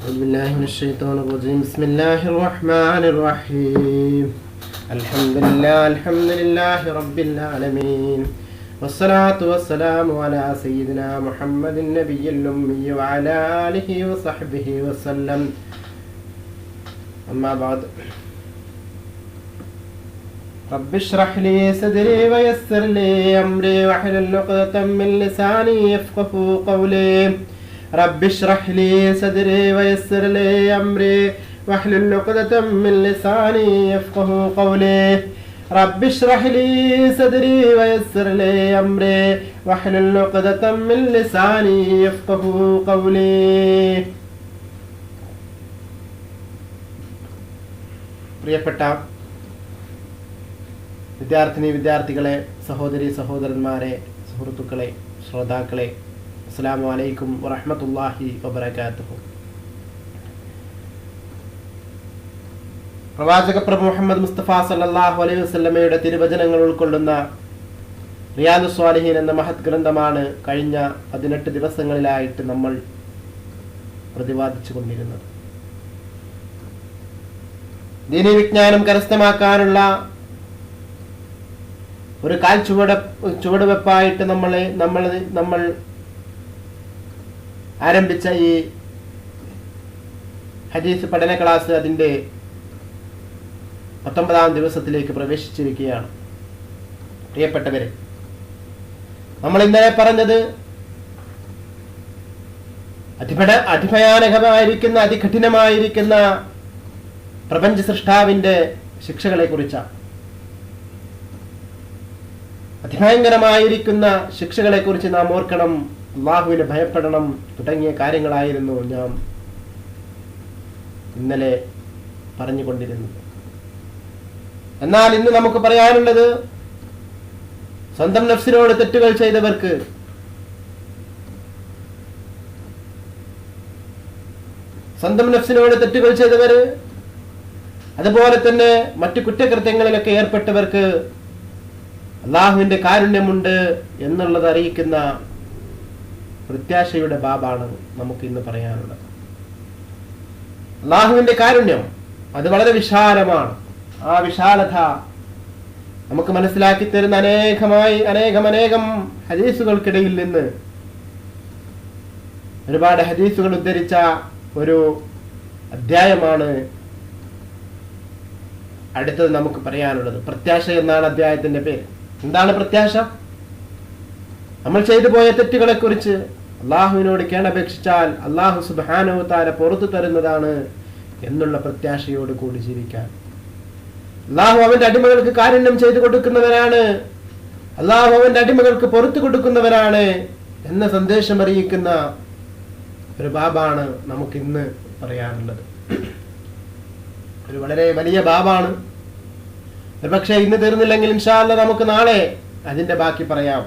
أعوذ بالله من الشيطان الرجيم. بسم الله الرحمن الرحيم. الحمد لله رب العالمين والصلاة والسلام على سيدنا محمد النبي الأمي وعلى آله وصحبه وسلم. أما بعد. رب اشرح لي صدري ويسر لي أمري واحلل عقدة من لساني يفقهوا قولي. رب اشرح لي صدري ويسر لي أمري واحلل عقدة من لساني يفقهوا قولي. رب اشرح لي صدري ويسر لي أمري واحلل عقدة من لساني يفقهوا قولي. പ്രിയപ്പെട്ട വിദ്യാർത്ഥികളെ, സഹോദരി സഹോദരന്മാരെ, സുഹൃത്തുക്കളെ, ശ്രോതാക്കളെ, അസ്സലാമു അലൈക്കും വറഹ്മത്തുള്ളാഹി വബറകാതുഹു. പ്രവാചക പ്രഭു മുഹമ്മദ് മുസ്തഫ സല്ലല്ലാഹു അലൈഹി വസല്ലമയുടെ തിരുവചനങ്ങൾ ഉൾക്കൊള്ളുന്ന റിയാദുസ് സ്വാലിഹീൻ എന്ന മഹത് ഗ്രന്ഥമാണ് കഴിഞ്ഞ 18 ദിവസങ്ങളിലായിട്ട് നമ്മൾ പ്രതിപാദിച്ചു കൊണ്ടിരുന്നത്. ദീനീ വിജ്ഞാനം കരസ്ഥമാക്കാനുള്ള ഒരു ചുവടുവെപ്പായിട്ട് നമ്മൾ ആരംഭിച്ച ഈ ഹദീസ് പഠന ക്ലാസ് അതിൻ്റെ 19ാം ദിവസത്തിലേക്ക് പ്രവേശിച്ചിരിക്കുകയാണ്. പ്രിയപ്പെട്ടവരെ, നമ്മൾ ഇന്നലെ പറഞ്ഞത് അതിഭയാനകമായിരിക്കുന്ന അതികഠിനമായിരിക്കുന്ന പ്രപഞ്ച സൃഷ്ടാവിന്റെ ശിക്ഷകളെ കുറിച്ചാണ്. അതിഭയങ്കരമായിരിക്കുന്ന ശിക്ഷകളെ കുറിച്ച് നാം ഓർക്കണം, അല്ലാഹുവിനെ ഭയപ്പെടണം തുടങ്ങിയ കാര്യങ്ങളായിരുന്നു നാം ഇന്നലെ പറഞ്ഞുകൊണ്ടിരുന്നത്. എന്നാൽ ഇന്ന് നമുക്ക് പറയാനുള്ളത്, സ്വന്തം നഫ്സിനോട് തെറ്റുകൾ ചെയ്തവർക്ക് അതുപോലെ തന്നെ മറ്റു കുറ്റകൃത്യങ്ങളിലൊക്കെ ഏർപ്പെട്ടവർക്ക് അള്ളാഹുവിന്റെ കാരുണ്യമുണ്ട് എന്നുള്ളത് അറിയിക്കുന്ന പ്രത്യാശയുടെ ബാബാണ് നമുക്ക് ഇന്ന് പറയാനുള്ളത്. അള്ളാഹുവിന്റെ കാരുണ്യം അത് വളരെ വിശാലമാണ്. ആ വിശാലത നമുക്ക് മനസ്സിലാക്കി തരുന്ന അനേകം ഹദീസുകൾക്കിടയിൽ നിന്ന് ഒരുപാട് ഹദീസുകൾ ഉദ്ധരിച്ച ഒരു അധ്യായമാണ് അടുത്തത് നമുക്ക് പറയാനുള്ളത്. പ്രത്യാശ എന്നാണ് അധ്യായത്തിന്റെ പേര്. എന്താണ് പ്രത്യാശ? നമ്മൾ ചെയ്തു പോയ തെറ്റുകളെ കുറിച്ച് അള്ളാഹുവിനോട് കേണപേക്ഷിച്ചാൽ അള്ളാഹു സുബ്ഹാനഹു വ തആല പുറത്തു തരുന്നതാണ് എന്നുള്ള പ്രത്യാശയോട് കൂടി ജീവിക്കാൻ. അള്ളാഹു അവന്റെ അടിമകൾക്ക് കാരുണ്യം ചെയ്തു കൊടുക്കുന്നവരാണ്, അള്ളാഹു അവന്റെ അടിമകൾക്ക് പുറത്തു കൊടുക്കുന്നവരാണ് എന്ന സന്ദേശം അറിയിക്കുന്ന ഒരു ബാബാണ് നമുക്ക് ഇന്ന് പറയാനുള്ളത്. ഒരു വളരെ വലിയ ബാബാണ്. പക്ഷേ ഇന്ന് തീർന്നില്ലെങ്കിൽ ഇൻഷാ അല്ലാഹ് നമുക്ക് നാളെ അതിന്റെ ബാക്കി പറയാം.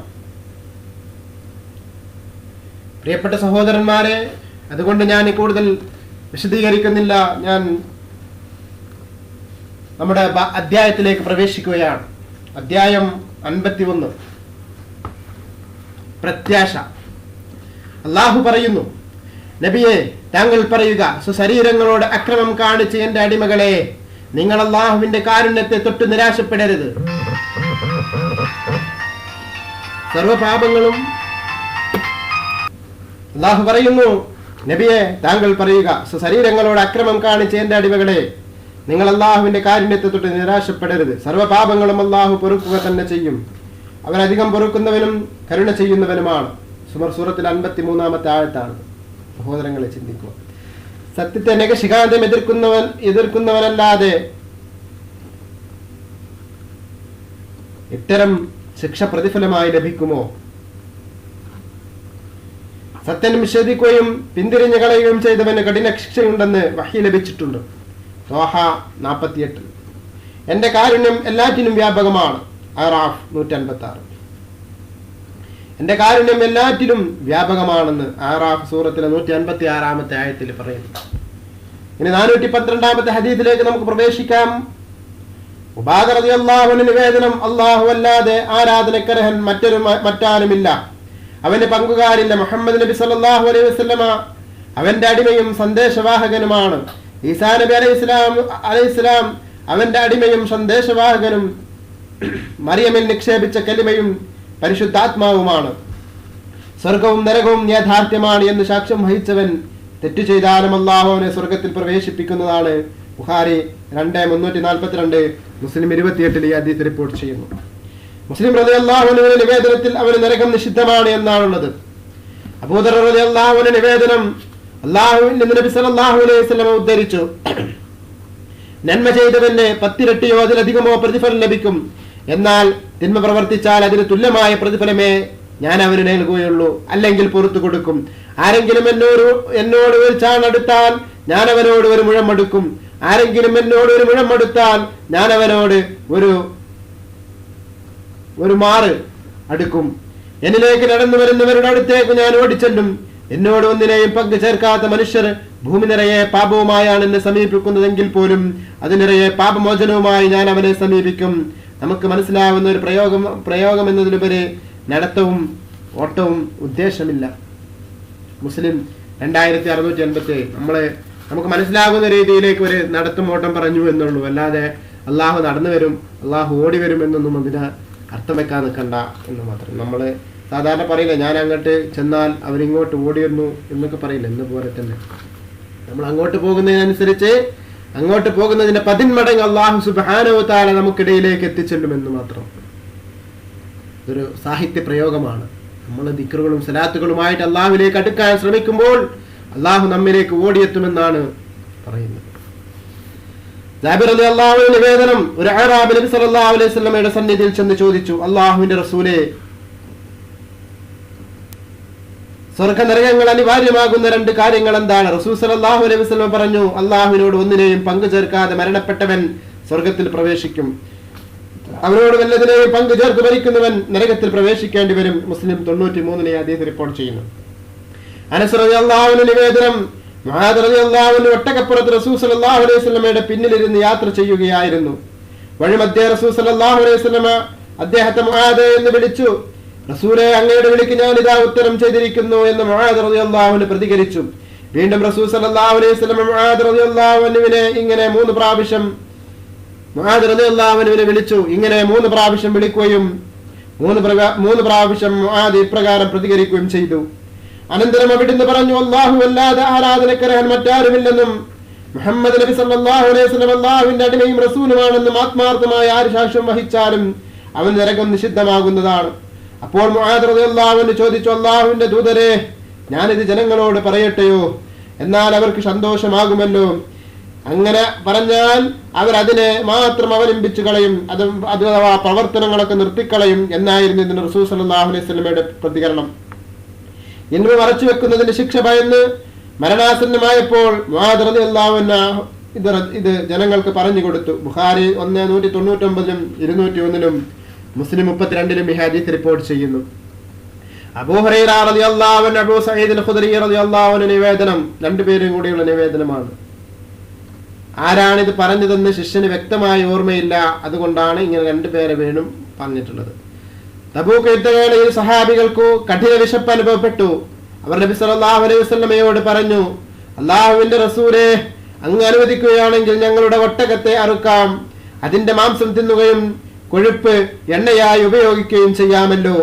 പ്രിയപ്പെട്ട സഹോദരന്മാരെ, അതുകൊണ്ട് ഞാൻ കൂടുതൽ വിശദീകരിക്കുന്നില്ല. ഞാൻ നമ്മുടെ അധ്യായത്തിലേക്ക് പ്രവേശിക്കുകയാണ്. അധ്യായം 51, പ്രത്യാശ. അല്ലാഹു പറയുന്നു, നബിയെ താങ്കൾ പറയുക, സ്വശരീരങ്ങളോട് അക്രമം കാണിച്ച് എന്റെ അടിമകളെ, നിങ്ങൾ അല്ലാഹുവിന്റെ കാരുണ്യത്തെ തൊട്ട് നിരാശപ്പെടരുത്. സർവപാപങ്ങളും അല്ലാഹു പറയുന്നു, നബിയെ താങ്കൾ പറയുക, സ്വശരീരങ്ങളോട് അക്രമം കാണിച്ച് എന്റെ അടിമകളെ, നിങ്ങൾ അല്ലാഹുവിന്റെ കാരുണ്യത്തെ തൊട്ട് നിരാശപ്പെടരുത്. സർവപാപങ്ങളും അല്ലാഹു പൊറുക്കുക തന്നെ ചെയ്യും. അവൻ അധികം പൊറുക്കുന്നവനും കരുണ ചെയ്യുന്നവനുമാണ്. സൂറത്തിൽ 53-ാമത്തെ ആയത്താണ്. സഹോദരങ്ങളെ, ചിന്തിക്കുക. സത്യത്തെ നഖശിഖാന്തം എതിർക്കുന്നവനല്ലാതെ ഇത്തരം ശിക്ഷ പ്രതിഫലമായി ലഭിക്കുമോ? സത്യം നിഷേധിക്കുകയും പിന്തിരിഞ്ഞു കളയുകയും ചെയ്തവന് കഠിന ശിക്ഷയുണ്ടെന്ന് വഹി ലഭിച്ചിട്ടുണ്ട്. ത്വാഹ 48. എന്റെ കാരുണ്യം എല്ലാറ്റിനും വ്യാപകമാണ്. അറാഫ് 156. എന്റെ കാരുണ്യം എല്ലാറ്റിലും വ്യാപകമാണെന്ന് ആറാഫ് സൂറത്തിലെ 156-ാമത്തെ ആയത്തിൽ പറയുന്നു. ഇനി 412-ാമത്തെ ഹദീസിലേക്ക് നമുക്ക് പ്രവേശിക്കാം. ഉബാദ റളിയല്ലാഹു അൻഹു നിവേദനം, അല്ലാഹു അല്ലാതെ ആരാധനക്കർഹൻ മറ്റാരുമില്ല, അവന് പങ്കുകാരില്ല. മുഹമ്മദ് നബി സല്ലല്ലാഹു അലൈഹി വസല്ലമ അവന്റെ അടിമയും സന്ദേശവാഹകനുമാണ്. ഈസാ നബി അലൈഹിസ്സലാം അവന്റെ അടിമയും സന്ദേശവാഹകനും മറിയമിൽ നിക്ഷേപിച്ച കലിമയും പരിശുദ്ധാത്മാവുമാണ്. സ്വർഗവും നരകവും യാഥാർത്ഥ്യമാണ് എന്ന് സാക്ഷ്യം വഹിച്ചവൻ തെറ്റു ചെയ്താലും അല്ലാഹു അവനെ സ്വർഗത്തിൽ പ്രവേശിപ്പിക്കുന്നതാണ്. ബുഖാരി 2342, മുസ്ലിം 28 ഈ ഹദീസ് റിപ്പോർട്ട് ചെയ്യുന്നു. മുസ്ലിം റളിയല്ലാഹു അൻഹുവിന്റെ നിവേദനത്തിൽ അവന് നരകം നിഷിദ്ധമാണ് എന്നാണുള്ളത്. അബൂദർ റളിയല്ലാഹു അൻഹു നിവേദനം അല്ലാഹുവിന്റെ നബി സല്ലല്ലാഹു അലൈഹി വസല്ലം ഉദ്ധരിച്ചു, നന്മ ചെയ്തവന് 10 ഇരട്ടിയോ അതിലധികമോ പ്രതിഫലം ലഭിക്കും. എന്നാൽ തിന്മ പ്രവർത്തിച്ചാൽ അതിന് തുല്യമായ പ്രതിഫലമേ ഞാൻ അവന് നൽകുകയുള്ളൂ, അല്ലെങ്കിൽ പുറത്തു കൊടുക്കും. ആരെങ്കിലും എന്നോട് ഒരു ചാണെടുത്താൽ ഞാൻ അവനോട് ഒരു മുഴം എടുക്കും. ആരെങ്കിലും എന്നോട് ഒരു മുഴം എടുത്താൽ ഞാൻ അവനോട് ഒരു മാറ് അടുക്കും. എന്നിലേക്ക് നടന്നു വരുന്നവരുടെ അടുത്തേക്ക് ഞാൻ ഓടിച്ചെല്ലും. എന്നോട് ഒന്നിനെയും പങ്കു ചേർക്കാത്ത മനുഷ്യർ ഭൂമി നിറയെ പാപവുമായാണ് എന്നെ സമീപിക്കുന്നതെങ്കിൽ പോലും അത് നിറയെ പാപമോചനവുമായി ഞാൻ അവനെ സമീപിക്കും. നമുക്ക് മനസ്സിലാവുന്ന ഒരു പ്രയോഗം എന്നതിലുപരി നടത്തവും ഓട്ടവും ഉദ്ദേശമില്ല. മുസ്ലിം 2687 നമുക്ക് മനസ്സിലാകുന്ന രീതിയിലേക്ക് ഒരു നടത്തും ഓട്ടം പറഞ്ഞു എന്നുള്ളൂ. അല്ലാതെ അള്ളാഹു നടന്നു വരും, അള്ളാഹു ഓടി വരും എന്നൊന്നും അതിന് അർത്ഥം വെക്കാൻ നിൽക്കണ്ട എന്ന് മാത്രം. നമ്മൾ സാധാരണ പറയില്ല, ഞാൻ അങ്ങോട്ട് ചെന്നാൽ അവരിങ്ങോട്ട് ഓടി വരുന്നു എന്നൊക്കെ പറയില്ല. എന്നപോലെ തന്നെ നമ്മൾ അങ്ങോട്ട് പോകുന്നതിനനുസരിച്ച് അങ്ങോട്ട് പോകുന്നതിന്റെ 10 മടങ്ങ് അള്ളാഹു സുബ്ഹാനഹു വ തആല നമുക്കിടയിലേക്ക് എത്തിച്ചെല്ലുമെന്ന് മാത്രം. ഇതൊരു സാഹിത്യ പ്രയോഗമാണ്. നമ്മൾ ദിക്റുകളും സലാത്തുകളുമായിട്ട് അള്ളാഹുവിലേക്ക് അടുക്കാൻ ശ്രമിക്കുമ്പോൾ അള്ളാഹു നമ്മിലേക്ക് ഓടിയെത്തുമെന്നാണ് പറയുന്നത്. ജാബിർ റളിയല്ലാഹു അൻഹു നിവേദനം, ഒരു അറാബി നബി സല്ലല്ലാഹു അലൈഹി വസല്ലമയുടെ സന്നിധിയിൽ ചെന്ന് ചോദിച്ചു, അള്ളാഹുവിന്റെ റസൂലേ, സ്വർഗ നരകങ്ങൾ അനിവാര്യമാകുന്ന 2 കാര്യങ്ങൾ എന്താണ്? റസൂൽ സല്ലല്ലാഹു അലൈഹി വസല്ലം പറഞ്ഞു, അള്ളാഹുവിനോട് ഒന്നിനെയും പങ്കു ചേർക്കാതെ മരണപ്പെട്ടവൻ സ്വർഗത്തിൽ പ്രവേശിക്കും, അവനോട് വല്ലതിനെയും പങ്കു ചേർത്ത് മരിക്കുന്നവൻ നരകത്തിൽ പ്രവേശിക്കേണ്ടി വരും. മുസ്ലിം 93 ഹദീസ് റിപ്പോർട്ട് ചെയ്യുന്നു. അനസ് റളിയല്ലാഹു അൻഹു നിവേദനം, മുആദ് റളിയല്ലാഹു അൻഹു ഒട്ടകപ്പുറത്ത് റസൂൽ സല്ലല്ലാഹു അലൈഹി വസല്ലമയുടെ പിന്നിലിരുന്ന് യാത്ര ചെയ്യുകയായിരുന്നു. വഴിമധ്യേ റസൂൽ സല്ലല്ലാഹു അലൈഹി വസല്ലമ അദ്ദേഹത്തെ മുആദ് എന്ന് വിളിച്ചു. റസൂലേ, അങ്ങയുടെ വിളിക്ക് ഞാൻ ഇതാ ഉത്തരം ചെയ്തിരിക്കുന്നു എന്ന് മുആദ് റളിയല്ലാഹു അൻഹു പ്രതികരിച്ചു. വീണ്ടും റസൂൽ സല്ലല്ലാഹു അലൈഹി വസല്ലമ മുആദ് റളിയല്ലാഹു അൻഹുവിനെ ഇങ്ങനെ 3 പ്രാവശ്യം മുആദ് റളിയല്ലാഹു അൻഹുവിനെ വിളിച്ചു. ഇങ്ങനെ 3 പ്രാവശ്യം വിളിക്കുകയും 3 പ്രാവശ്യം മുആദ് ഇപ്രകാരം പ്രതികരിക്കുകയും ചെയ്തു. അനന്തരം അവിടുന്ന് പറഞ്ഞു, അല്ലാഹു അല്ലാതെ ആരാധനക്കർഹൻ മറ്റാരുമില്ലെന്നും മുഹമ്മദ് നബി സല്ലല്ലാഹു അലൈഹി വസല്ലം അല്ലാഹുവിന്റെ അടിമയും റസൂലുമാണെന്നും ആത്മാർത്ഥമായ ആര് സാക്ഷ്യം വഹിച്ചാലും അവൻ നരകം നിഷിദ്ധമാകുന്നതാണ്. അപ്പോൾ മുആദ് റളിയല്ലാഹു അൻഹു ചോദിച്ചു, അല്ലാഹുവിന്റെ ദൂതരെ, ഞാനിത് ജനങ്ങളോട് പറയട്ടെയോ? എന്നാൽ അവർക്ക് സന്തോഷമാകുമല്ലോ. അങ്ങനെ പറഞ്ഞാൽ അവർ അതിനെ മാത്രം അവലംബിച്ചു കളയും, അഥവാ പ്രവർത്തനങ്ങളൊക്കെ നിർത്തിക്കളയും എന്നായിരുന്നു ഇതിന് റസൂൽ സല്ലല്ലാഹു അലൈഹി വസല്ലമയുടെ പ്രതികരണം. ഇൽമ മറച്ചു വെക്കുന്നതിന്റെ ശിക്ഷ ഭയന്ന് മരണാസന്നമായപ്പോൾ മുആദ് റളിയല്ലാഹു അൻഹു ഇത് ജനങ്ങൾക്ക് പറഞ്ഞു കൊടുത്തു. ബുഖാരി 199 201 മുസ്ലിം 32 ഈ ഹദീസ് റിപ്പോർട്ട് ചെയ്യുന്നു. അബൂ ഹുറൈറ റളിയല്ലാഹു അൻഹു, അബൂ സഈദ് അൽ ഖുദരി റളിയല്ലാഹു അൻഹു നിവേദനം, 2 പേരും കൂടിയുള്ള നിവേദനമാണ്. ആരാണിത് പറഞ്ഞതെന്ന് ശിഷ്യന് വ്യക്തമായി ഓർമ്മയില്ല. അതുകൊണ്ടാണ് ഇങ്ങനെ 2 പേരെ വീണ്ടും പറഞ്ഞിട്ടുള്ളത്. തബൂക്ക് യുദ്ധവേളയിൽ സഹാബികൾക്കു കഠിന വിശപ്പ് അനുഭവപ്പെട്ടു. അവർ നബി സല്ലല്ലാഹു അലൈഹി വസല്ലമയോട് പറഞ്ഞു, അല്ലാഹുവിന്റെ റസൂലേ, അങ്ങ് അനുവദിക്കുകയാണെങ്കിൽ ഞങ്ങളുടെ ഒട്ടകത്തെ അറുക്കാം, അതിന്റെ മാംസം തിന്നുകയും കൊഴുപ്പ് എണ്ണയായി ഉപയോഗിക്കുകയും ചെയ്യാമല്ലോ.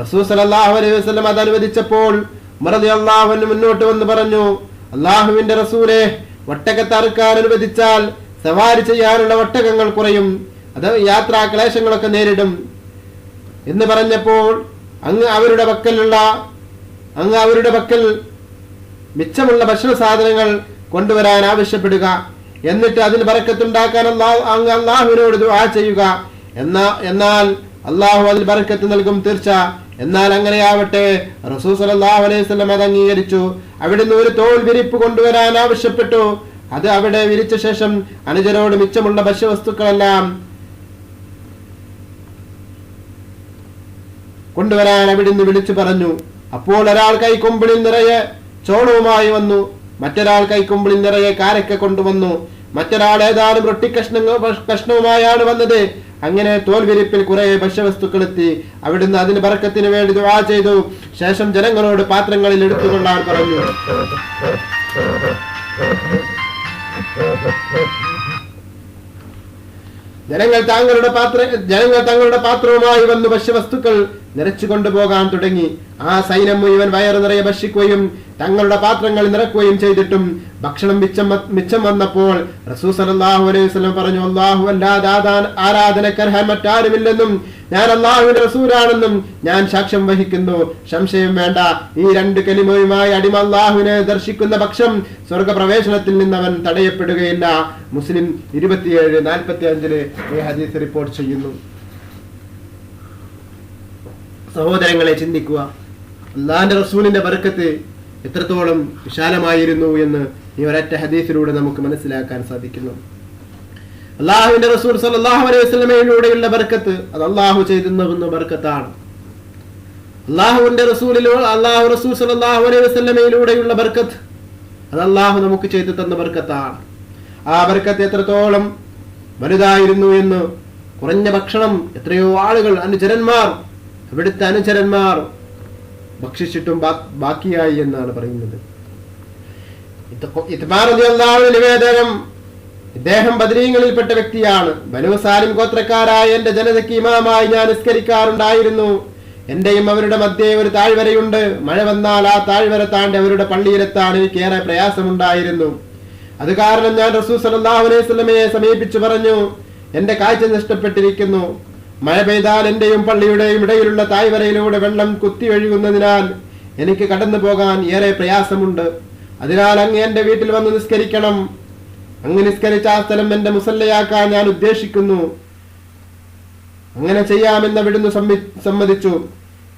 റസൂൽ സല്ലല്ലാഹു അലൈഹി വസല്ലം അത് അനുവദിച്ചപ്പോൾ ഉമർ റളിയല്ലാഹു അൻഹു മുന്നോട്ട് വന്ന് പറഞ്ഞു, അല്ലാഹുവിന്റെ റസൂലേ, ഒട്ടകത്തെ അറുക്കാൻ അനുവദിച്ചാൽ സവാരി ചെയ്യാനുള്ള ഒട്ടകങ്ങൾ കുറയും, അത് യാത്രാ ക്ലേശങ്ങളൊക്കെ നേരിടും എന്ന് പറഞ്ഞപ്പോൾ അങ്ങ് അവരുടെ പക്കൽ മിച്ചമുള്ള ഭക്ഷണ സാധനങ്ങൾ കൊണ്ടുവരാൻ ആവശ്യപ്പെടുക, എന്നിട്ട് അതിന് ബറക്കത്തുണ്ടാക്കാൻ അള്ളാഹുവിനോട് ദുആ ചെയ്യുക. എന്നാൽ അള്ളാഹു അതിൽ ബറക്കത്ത് നൽകും തീർച്ച. എന്നാൽ അങ്ങനെയാവട്ടെ. റസൂൽ സല്ലല്ലാഹു അലൈഹി വസല്ലം അത് അംഗീകരിച്ചു. അവിടുന്ന് ഒരു തോൾ വിരിപ്പ് കൊണ്ടുവരാൻ ആവശ്യപ്പെട്ടു. അത് അവിടെ വിരിച്ച ശേഷം അനുജരോട് മിച്ചമുള്ള ഭക്ഷ്യവസ്തുക്കളെല്ലാം കൊണ്ടുവരാൻ അവിടുന്ന് വിളിച്ചു പറഞ്ഞു. അപ്പോൾ ഒരാൾ കൈക്കൊമ്പിളിൽ നിറയെ ചോളവുമായി വന്നു, മറ്റൊരാൾ കൈക്കൊമ്പിളിൽ നിറയെ കാരക്ക കൊണ്ടുവന്നു, മറ്റൊരാൾ ഏതാനും റൊട്ടി കഷ്ണവുമായാണ് വന്നത്. അങ്ങനെ തോൽവിരിപ്പിൽ കുറെ ഭക്ഷ്യവസ്തുക്കൾ എത്തി. അവിടുന്ന് അതിന് ബർക്കത്തിന് വേണ്ടി ദുആ ചെയ്തു. ശേഷം ജനങ്ങളോട് പാത്രങ്ങളിൽ എടുത്തുകൊള്ളാൻ പറഞ്ഞു. ജനങ്ങൾ തങ്ങളുടെ പാത്രവുമായി വന്ന് ഭക്ഷ്യവസ്തുക്കൾ നിറച്ചു കൊണ്ടുപോകാൻ തുടങ്ങി. ആ സൈന്യം മുഴുവൻ വയറു നിറയെ ഭക്ഷിക്കുകയും തങ്ങളുടെ പാത്രങ്ങൾ നിറക്കുകയും ചെയ്തിട്ടും ഭക്ഷണം മിച്ചം വന്നപ്പോൾ റസൂൽ സല്ലല്ലാഹു അലൈഹി വസല്ലം പറഞ്ഞു, അല്ലാഹു അല്ലാതെ ആരാധനക്കർഹൻ മറ്റാരുമില്ലെന്നും ഞാൻ അല്ലാഹുവിന്റെ റസൂലാണെന്നും ഞാൻ സാക്ഷ്യം വഹിക്കുന്നു. സംശയം വേണ്ട, ഈ രണ്ട് കലിമയുമായി അടിമ അല്ലാഹുവിനെ ദർശിക്കുന്ന പക്ഷം സ്വർഗപ്രവേശനത്തിൽ നിന്ന് അവൻ തടയപ്പെടുകയില്ല. മുസ്ലിം 27:45 ഈ ഹദീസ് റിപ്പോർട്ട് ചെയ്യുന്നു. സഹോദരങ്ങളെ, ചിന്തിക്കുക, അല്ലാഹുവിന്റെ റസൂലിന്റെ ബർക്കത്ത് എത്രത്തോളം വിശാലമായിരുന്നു എന്ന് ഈ ഒരൊറ്റ ഹദീസിലൂടെ നമുക്ക് മനസ്സിലാക്കാൻ സാധിക്കുന്നു. അല്ലാഹുവിന്റെ റസൂൽ സല്ലല്ലാഹു അലൈഹി വസല്ലമയിലൂടെയുള്ള ബർക്കത്ത് അത് അല്ലാഹു ചെയ്തു നൽകുന്ന ബർക്കത്താണ്. അല്ലാഹു റസൂൽ സല്ലല്ലാഹു അലൈഹി വസല്ലമയിലൂടെയുള്ള ബർക്കത്ത് അത് അല്ലാഹു നമുക്ക് ചെയ്തു തന്ന ബർക്കത്താണ്. ആ ബർക്കത്ത് എത്രത്തോളം വലുതായിരുന്നു എന്ന് കുറഞ്ഞ ഭക്ഷണം എത്രയോ ആളുകൾ അവിടുത്തെ അനുചരന്മാർ ഭക്ഷിച്ചിട്ടും ബാക്കിയായി എന്നാണ് പറയുന്നത്. നിവേദനം, ഇദ്ദേഹം ബദരീങ്ങളിൽപ്പെട്ട വ്യക്തിയാണ്. ബനൂ സാലിം ഗോത്രക്കാരായ എന്റെ ജനതയ്ക്ക് ഇമാമായി ഞാൻ നിസ്കരിക്കാറുണ്ടായിരുന്നു. എന്റെയും അവരുടെ മധ്യേ ഒരു താഴ്വരയുണ്ട്. മഴ വന്നാൽ ആ താഴ്വര താണ്ടി അവരുടെ പള്ളിയിലെത്താൻ എനിക്ക് ഏറെ പ്രയാസമുണ്ടായിരുന്നു. അത് കാരണം ഞാൻ റസൂൽ സല്ലല്ലാഹു അലൈഹി വസല്ലമയെ സമീപിച്ചു പറഞ്ഞു, എന്റെ കാഴ്ച നഷ്ടപ്പെട്ടിരിക്കുന്നു. മഴ പെയ്താൽ എന്റെയും പള്ളിയുടെയും ഇടയിലുള്ള താഴ്വരയിലൂടെ വെള്ളം കുത്തി ഒഴുകുന്നതിനാൽ എനിക്ക് കടന്നു പോകാൻ ഏറെ പ്രയാസമുണ്ട്. അതിനാൽ അങ്ങ് എന്റെ വീട്ടിൽ വന്ന് നിസ്കരിക്കണം. അങ്ങ് നിസ്കരിച്ച ആ സ്ഥലം എന്റെ മുസല്ലയാക്കാൻ ഞാൻ ഉദ്ദേശിക്കുന്നു. അങ്ങനെ ചെയ്യാമെന്ന് അവിടുന്ന് സമ്മതിച്ചു.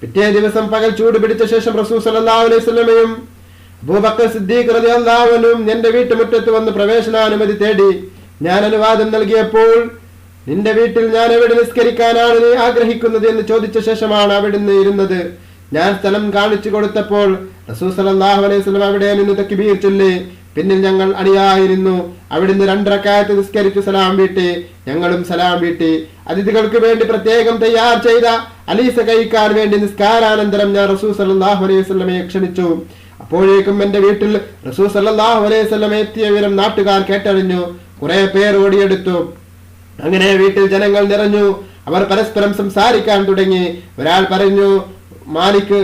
പിറ്റേ ദിവസം പകൽ ചൂട് പിടിച്ച ശേഷം റസൂൽ സല്ലല്ലാഹു അലൈഹി വസല്ലമയും അബൂബക്കർ സിദ്ദീഖ് റളിയല്ലാഹു അൻഹു എന്റെ വീട്ടുമുറ്റത്ത് വന്ന് പ്രവേശനാനുമതി തേടി. ഞാൻ അനുവാദം നൽകിയപ്പോൾ, നിന്റെ വീട്ടിൽ ഞാൻ എവിടെ നിസ്കരിക്കാനാണ് നീ ആഗ്രഹിക്കുന്നത് എന്ന് ചോദിച്ച ശേഷമാണ് അവിടുന്ന് ഇരുന്നത്. ഞാൻ സ്ഥലം കാണിച്ചു കൊടുത്തപ്പോൾ റസൂൽ സല്ലല്ലാഹു അലൈഹി വസല്ലം അവിടെ നിന്ന് തക്ബീർ ചൊല്ലി. പിന്നിൽ ഞങ്ങൾ അണിയായിരുന്നു. അവിടുന്ന് 2 റക്അത്ത് നിസ്കരിച്ചു സലാം വീട്ടി. ഞങ്ങളും സലാം വീട്ടി. അതിഥികൾക്ക് വേണ്ടി പ്രത്യേകം തയ്യാർ ചെയ്ത അലീസ കഴിക്കാൻ വേണ്ടി നിസ്കാരാനന്തരം ഞാൻ റസൂൽ സല്ലല്ലാഹു അലൈഹി വസല്ലമയെ ക്ഷണിച്ചു. അപ്പോഴേക്കും എന്റെ വീട്ടിൽ റസൂൽ സല്ലല്ലാഹു അലൈഹി വസല്ലം എത്തിയ വിവരം നാട്ടുകാർ കേട്ടറിഞ്ഞു. കുറെ പേർ ഓടിയെടുത്തു. അങ്ങനെ വീട്ടിൽ ജനങ്ങൾ നിറഞ്ഞു. അവർ പരസ്പരം സംസാരിക്കാൻ തുടങ്ങി. ഒരാൾ പറഞ്ഞു, മാലിക്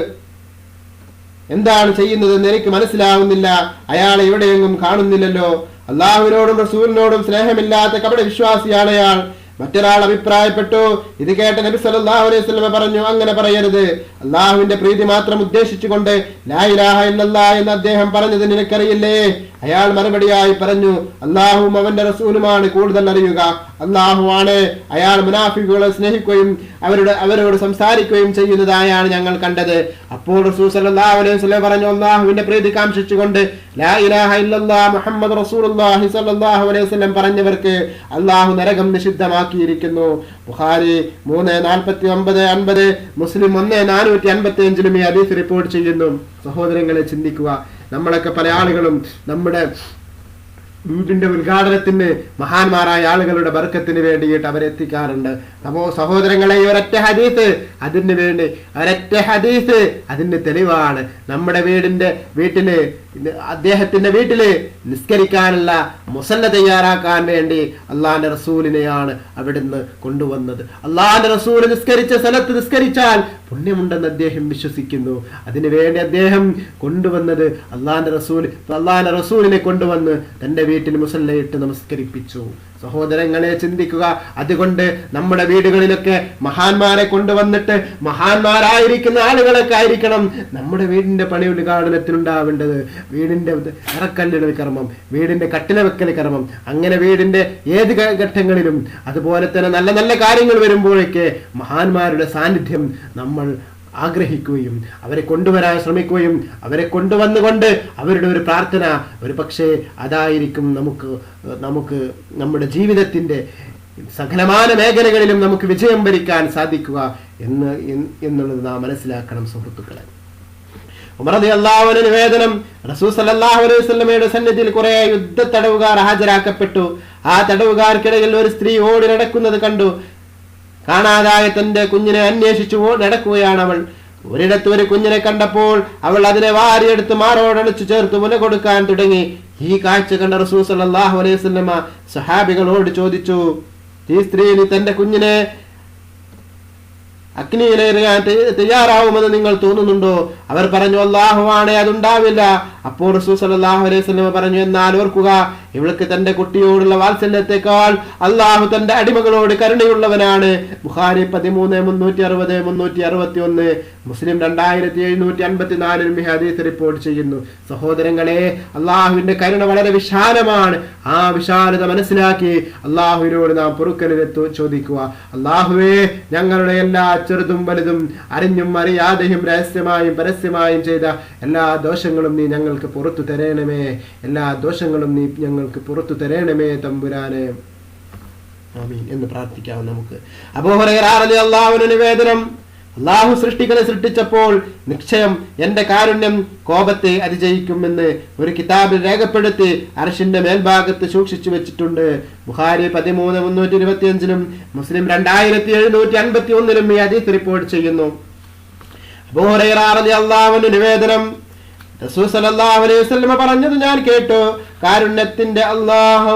എന്താണ് ചെയ്യുന്നതെന്ന് എനിക്ക് മനസ്സിലാവുന്നില്ല. അയാളെ എവിടെയെങ്കിലും കാണുന്നില്ലല്ലോ. അള്ളാഹുവിനോടും റസൂലിനോടും സ്നേഹമില്ലാത്ത കപട വിശ്വാസിയാണ് അയാൾ. മറ്റൊരാൾ അഭിപ്രായപ്പെട്ടു. ഇത് കേട്ട നബി സല്ലല്ലാഹു അലൈഹി വസല്ലം പറഞ്ഞു, അങ്ങനെ പറയരുത്. അള്ളാഹുവിന്റെ പ്രീതി മാത്രം ഉദ്ദേശിച്ചുകൊണ്ട് ലാ ഇലാഹ ഇല്ലല്ലാഹ് എന്ന് അദ്ദേഹം പറഞ്ഞത് നിനക്കറിയില്ലേ? അയാൾ മറുപടിയായി പറഞ്ഞു, അള്ളാഹുവും അവന്റെ റസൂലുമാണ് കൂടുതൽ അറിയുക. അള്ളാഹുവാണ്. അയാൾ മുനാഫിക്കുകളെ സ്നേഹിക്കുകയും അവരോട് സംസാരിക്കുകയും ചെയ്യുന്നതായാണ് ഞങ്ങൾ കണ്ടത്. അപ്പോൾ റസൂൽ സല്ലല്ലാഹു അലൈഹി വസല്ലം പറഞ്ഞു, അള്ളാഹുവിന്റെ പ്രീതി കാംക്ഷിച്ചുകൊണ്ട് ലാ ഇലാഹ ഇല്ലല്ലാഹ് മുഹമ്മദ് റസൂലുള്ളാഹി സ്വല്ലല്ലാഹു അലൈഹി വസല്ലം പറഞ്ഞവർക്ക് അള്ളാഹു നരകം നിഷിദ്ധമാക്കിയിരിക്കുന്നു. ബുഖാരി 3:49-50, മുസ്ലിം 1:455 ഈ ഹദീസ് റിപ്പോർട്ട് ചെയ്യുന്നു. സഹോദരങ്ങളെ, ചിന്തിക്കുക, നമ്മളൊക്കെ പല ആളുകളും നമ്മുടെ വീടിന്റെ ഉദ്ഘാടനത്തിന് മഹാന്മാരായ ആളുകളുടെ ബർക്കത്തിന് വേണ്ടിയിട്ട് അവരെത്തിക്കാറുണ്ട്. അപ്പോ സഹോദരങ്ങളെ, ഒരൊറ്റ ഹദീസ് അതിന്റെ തെളിവാണ്. നമ്മുടെ വീട്ടില് അദ്ദേഹത്തിന്റെ വീട്ടില് നിസ്കരിക്കാനുള്ള മുസല്ല തയ്യാറാക്കാൻ വേണ്ടി അള്ളാന്റെ റസൂലിനെയാണ് അവിടുന്ന് കൊണ്ടുവന്നത്. അള്ളാന്റെ റസൂൽ നിസ്കരിച്ച സ്ഥലത്ത് നിസ്കരിച്ചാൽ പുണ്യമുണ്ടെന്ന് അദ്ദേഹം വിശ്വസിക്കുന്നു. അതിനുവേണ്ടി അദ്ദേഹം കൊണ്ടുവന്നത് അള്ളാന്റെ റസൂലിനെ കൊണ്ടുവന്ന് തന്റെ വീട്ടിൽ മുസല്ലയിട്ട് നമസ്കരിപ്പിച്ചു. സഹോദരങ്ങളെ, ചിന്തിക്കുക. അതുകൊണ്ട് നമ്മുടെ വീടുകളിലൊക്കെ മഹാന്മാരെ കൊണ്ടുവന്നിട്ട് മഹാന്മാരായിരിക്കുന്ന ആളുകളൊക്കെ ആയിരിക്കണം നമ്മുടെ വീടിന്റെ പണി ഉദ്ഘാടനത്തിനുണ്ടാവേണ്ടത്. വീടിന്റെ ഇറക്കല്ലിടൽ കർമ്മം, വീടിന്റെ കട്ടില വെക്കൽ കർമ്മം, അങ്ങനെ വീടിന്റെ ഏത് ഘട്ടങ്ങളിലും അതുപോലെ തന്നെ നല്ല നല്ല കാര്യങ്ങൾ വരുമ്പോഴേക്ക് മഹാന്മാരുടെ സാന്നിധ്യം നമ്മൾ ആഗ്രഹിക്കുകയും അവരെ കൊണ്ടുവരാൻ ശ്രമിക്കുകയും അവരെ കൊണ്ടുവന്നുകൊണ്ട് അവരുടെ ഒരു പ്രാർത്ഥന, ഒരു പക്ഷേ അതായിരിക്കും നമുക്ക് നമ്മുടെ ജീവിതത്തിന്റെ സകലമാന മേഖലകളിലും നമുക്ക് വിജയം വരിക്കാൻ സാധിക്കുക എന്നുള്ളത് നാം മനസ്സിലാക്കണം സുഹൃത്തുക്കളെ. ഉമർ റളിയല്ലാഹു അൻഹു നിവേദനം, റസൂൽ സല്ലല്ലാഹു അലൈഹി വസല്ലമയുടെ സന്നിധിയിൽ കുറെ യുദ്ധ തടവുകാർ ഹാജരാക്കപ്പെട്ടു. ആ തടവുകാർക്കിടയിൽ ഒരു സ്ത്രീ ഓടി നടക്കുന്നത് കണ്ടു. കാണാതായ തന്റെ കുഞ്ഞിനെ അന്വേഷിച്ചു നടക്കുകയാണ് അവൾ. ഒരിടത്ത് ഒരു കുഞ്ഞിനെ കണ്ടപ്പോൾ അവൾ അതിനെ വാരിയെടുത്ത് മാറോടണിച്ചു ചേർത്ത് മുല കൊടുക്കാൻ തുടങ്ങി. ഈ കാഴ്ച കണ്ട റസൂൽ സല്ലല്ലാഹു അലൈഹി വസല്ലമ സഹാബികളോട് ചോദിച്ചു, ഈ സ്ത്രീ തന്റെ കുഞ്ഞിനെ അഗ്നിയിലെറിയാൻ തയ്യാറാവുമെന്ന് നിങ്ങൾ തോന്നുന്നുണ്ടോ? അവർ പറഞ്ഞു, അല്ലാഹുവാണേ, അതുണ്ടാവില്ല. അപ്പോൾ റസൂൽ സല്ലല്ലാഹു അലൈഹി വസല്ലം പറഞ്ഞു, എന്നാൽ ഓർക്കുക, ഇവൾക്ക് തന്റെ കുട്ടിയോടുള്ള വാത്സല്യത്തെക്കാൾ അല്ലാഹു തന്റെ അടിമകളോട് കരുണയുള്ളവനാണ്. ബുഖാരി 13, 360, 361, മുസ്ലിം 2754 ഈ ഹദീസ് റിപ്പോർട്ട് ചെയ്യുന്നു. സഹോദരങ്ങളെ, അള്ളാഹുവിന്റെ കരുണ വളരെ വിശാലമാണ്. ആ വിശാലത മനസ്സിലാക്കി അള്ളാഹുവിനോട് നാം പൊറുക്കലിനെത്തു ചോദിക്കുക. അള്ളാഹുവേ, ഞങ്ങളുടെ എല്ലാ ചെറുതും വലുതും അറിഞ്ഞും അറിയാതെയും രഹസ്യമായും പരസ്യമായും ചെയ്ത എല്ലാ ദോഷങ്ങളും നീ ഞങ്ങൾക്ക് പുറത്തു തരണമേ. എല്ലാ ദോഷങ്ങളും നീ ഞങ്ങൾക്ക് പുറത്തു തരണമേ തമ്പുരാനെ. ആമീൻ എന്ന് പ്രാർത്ഥിക്കാം നമുക്ക്. അബൂ ഹുറൈറ റളിയല്ലാഹു അൻഹു നിവേദനം, അല്ലാഹു സൃഷ്ടികളെ സൃഷ്ടിച്ചപ്പോൾ നിശ്ചയം എന്റെ കാരുണ്യം കോപത്തെ അതിജയിക്കുമെന്ന് ഒരു കിതാബിൽ രേഖപ്പെടുത്തി അർശിന്റെ മേൽഭാഗത്ത് സൂക്ഷിച്ചു വെച്ചിട്ടുണ്ട്. ബുഖാരി 13, 325 മുസ്ലിം 2751 ഈ ഹദീസ് റിപ്പോർട്ട് ചെയ്യുന്നു. അബൂ ഹുറൈറ റളിയല്ലാഹു അൻഹു നിവേദനം, റസൂൽ സല്ലല്ലാഹു അലൈഹി വസല്ലം പറഞ്ഞത് ഞാൻ കേട്ടു, കാരുണ്യത്തെ അല്ലാഹു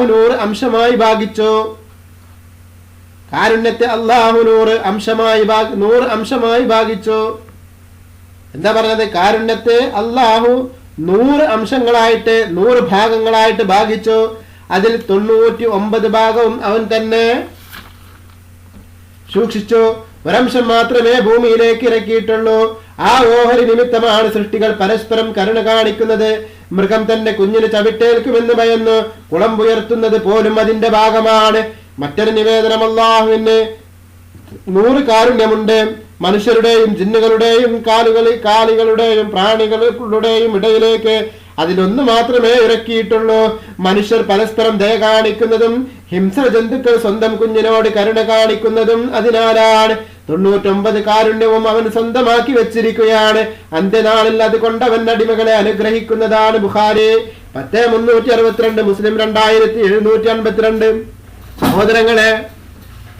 100 അംശമായി ഭാഗിച്ചു. കാരുണ്യത്തെ അല്ലാഹു 100 അംശമായി ഭാഗിച്ചു. എന്താ പറഞ്ഞത്? കാരുണ്യത്തെ അല്ലാഹു 100 അംശങ്ങളായിട്ട് 100 ഭാഗങ്ങളായിട്ട് ഭാഗിച്ചു. അതിൽ 99 ഭാഗവും അവൻ തന്നെ സൂക്ഷിച്ചു. ഒരംശം മാത്രമേ ഭൂമിയിലേക്ക് ഇറക്കിയിട്ടുള്ളൂ. ആ ഓഹരി നിമിത്തമാണ് സൃഷ്ടികൾ പരസ്പരം കരുണ കാണിക്കുന്നത്. മൃഗം തന്റെ കുഞ്ഞിന് ചവിട്ടേൽക്കുമെന്ന് ഭയന്ന് കുളമ്പുയർത്തുന്നത് പോലും അതിന്റെ ഭാഗമാണ്. മറ്റൊരു നിവേദനം, അല്ലാഹുവിന് 100 കാരുണ്യമുണ്ട്. മനുഷ്യരുടെയും ജിന്നുകളുടെയും കാലികളുടെയും പ്രാണികളുടെയും ഇടയിലേക്ക് അതിലൊന്ന് മാത്രമേ ഇറക്കിയിട്ടുള്ളൂ. മനുഷ്യർ പരസ്പരം ദയ കാണിക്കുന്നതും ഹിംസ്ര ജന്തുക്കൾ സ്വന്തം കുഞ്ഞിനോട് കരുണ കാണിക്കുന്നതും അതിനാലാണ്. 99 കാരുണ്യവും അവൻ സ്വന്തമാക്കി വെച്ചിരിക്കുകയാണ്. അന്ത്യനാളിൽ അതുകൊണ്ട് അവൻ അടിമകളെ അനുഗ്രഹിക്കുന്നതാണ്. ബുഖാരി 10, 362 മുസ്ലിം 2752. സഹോദരങ്ങളെ,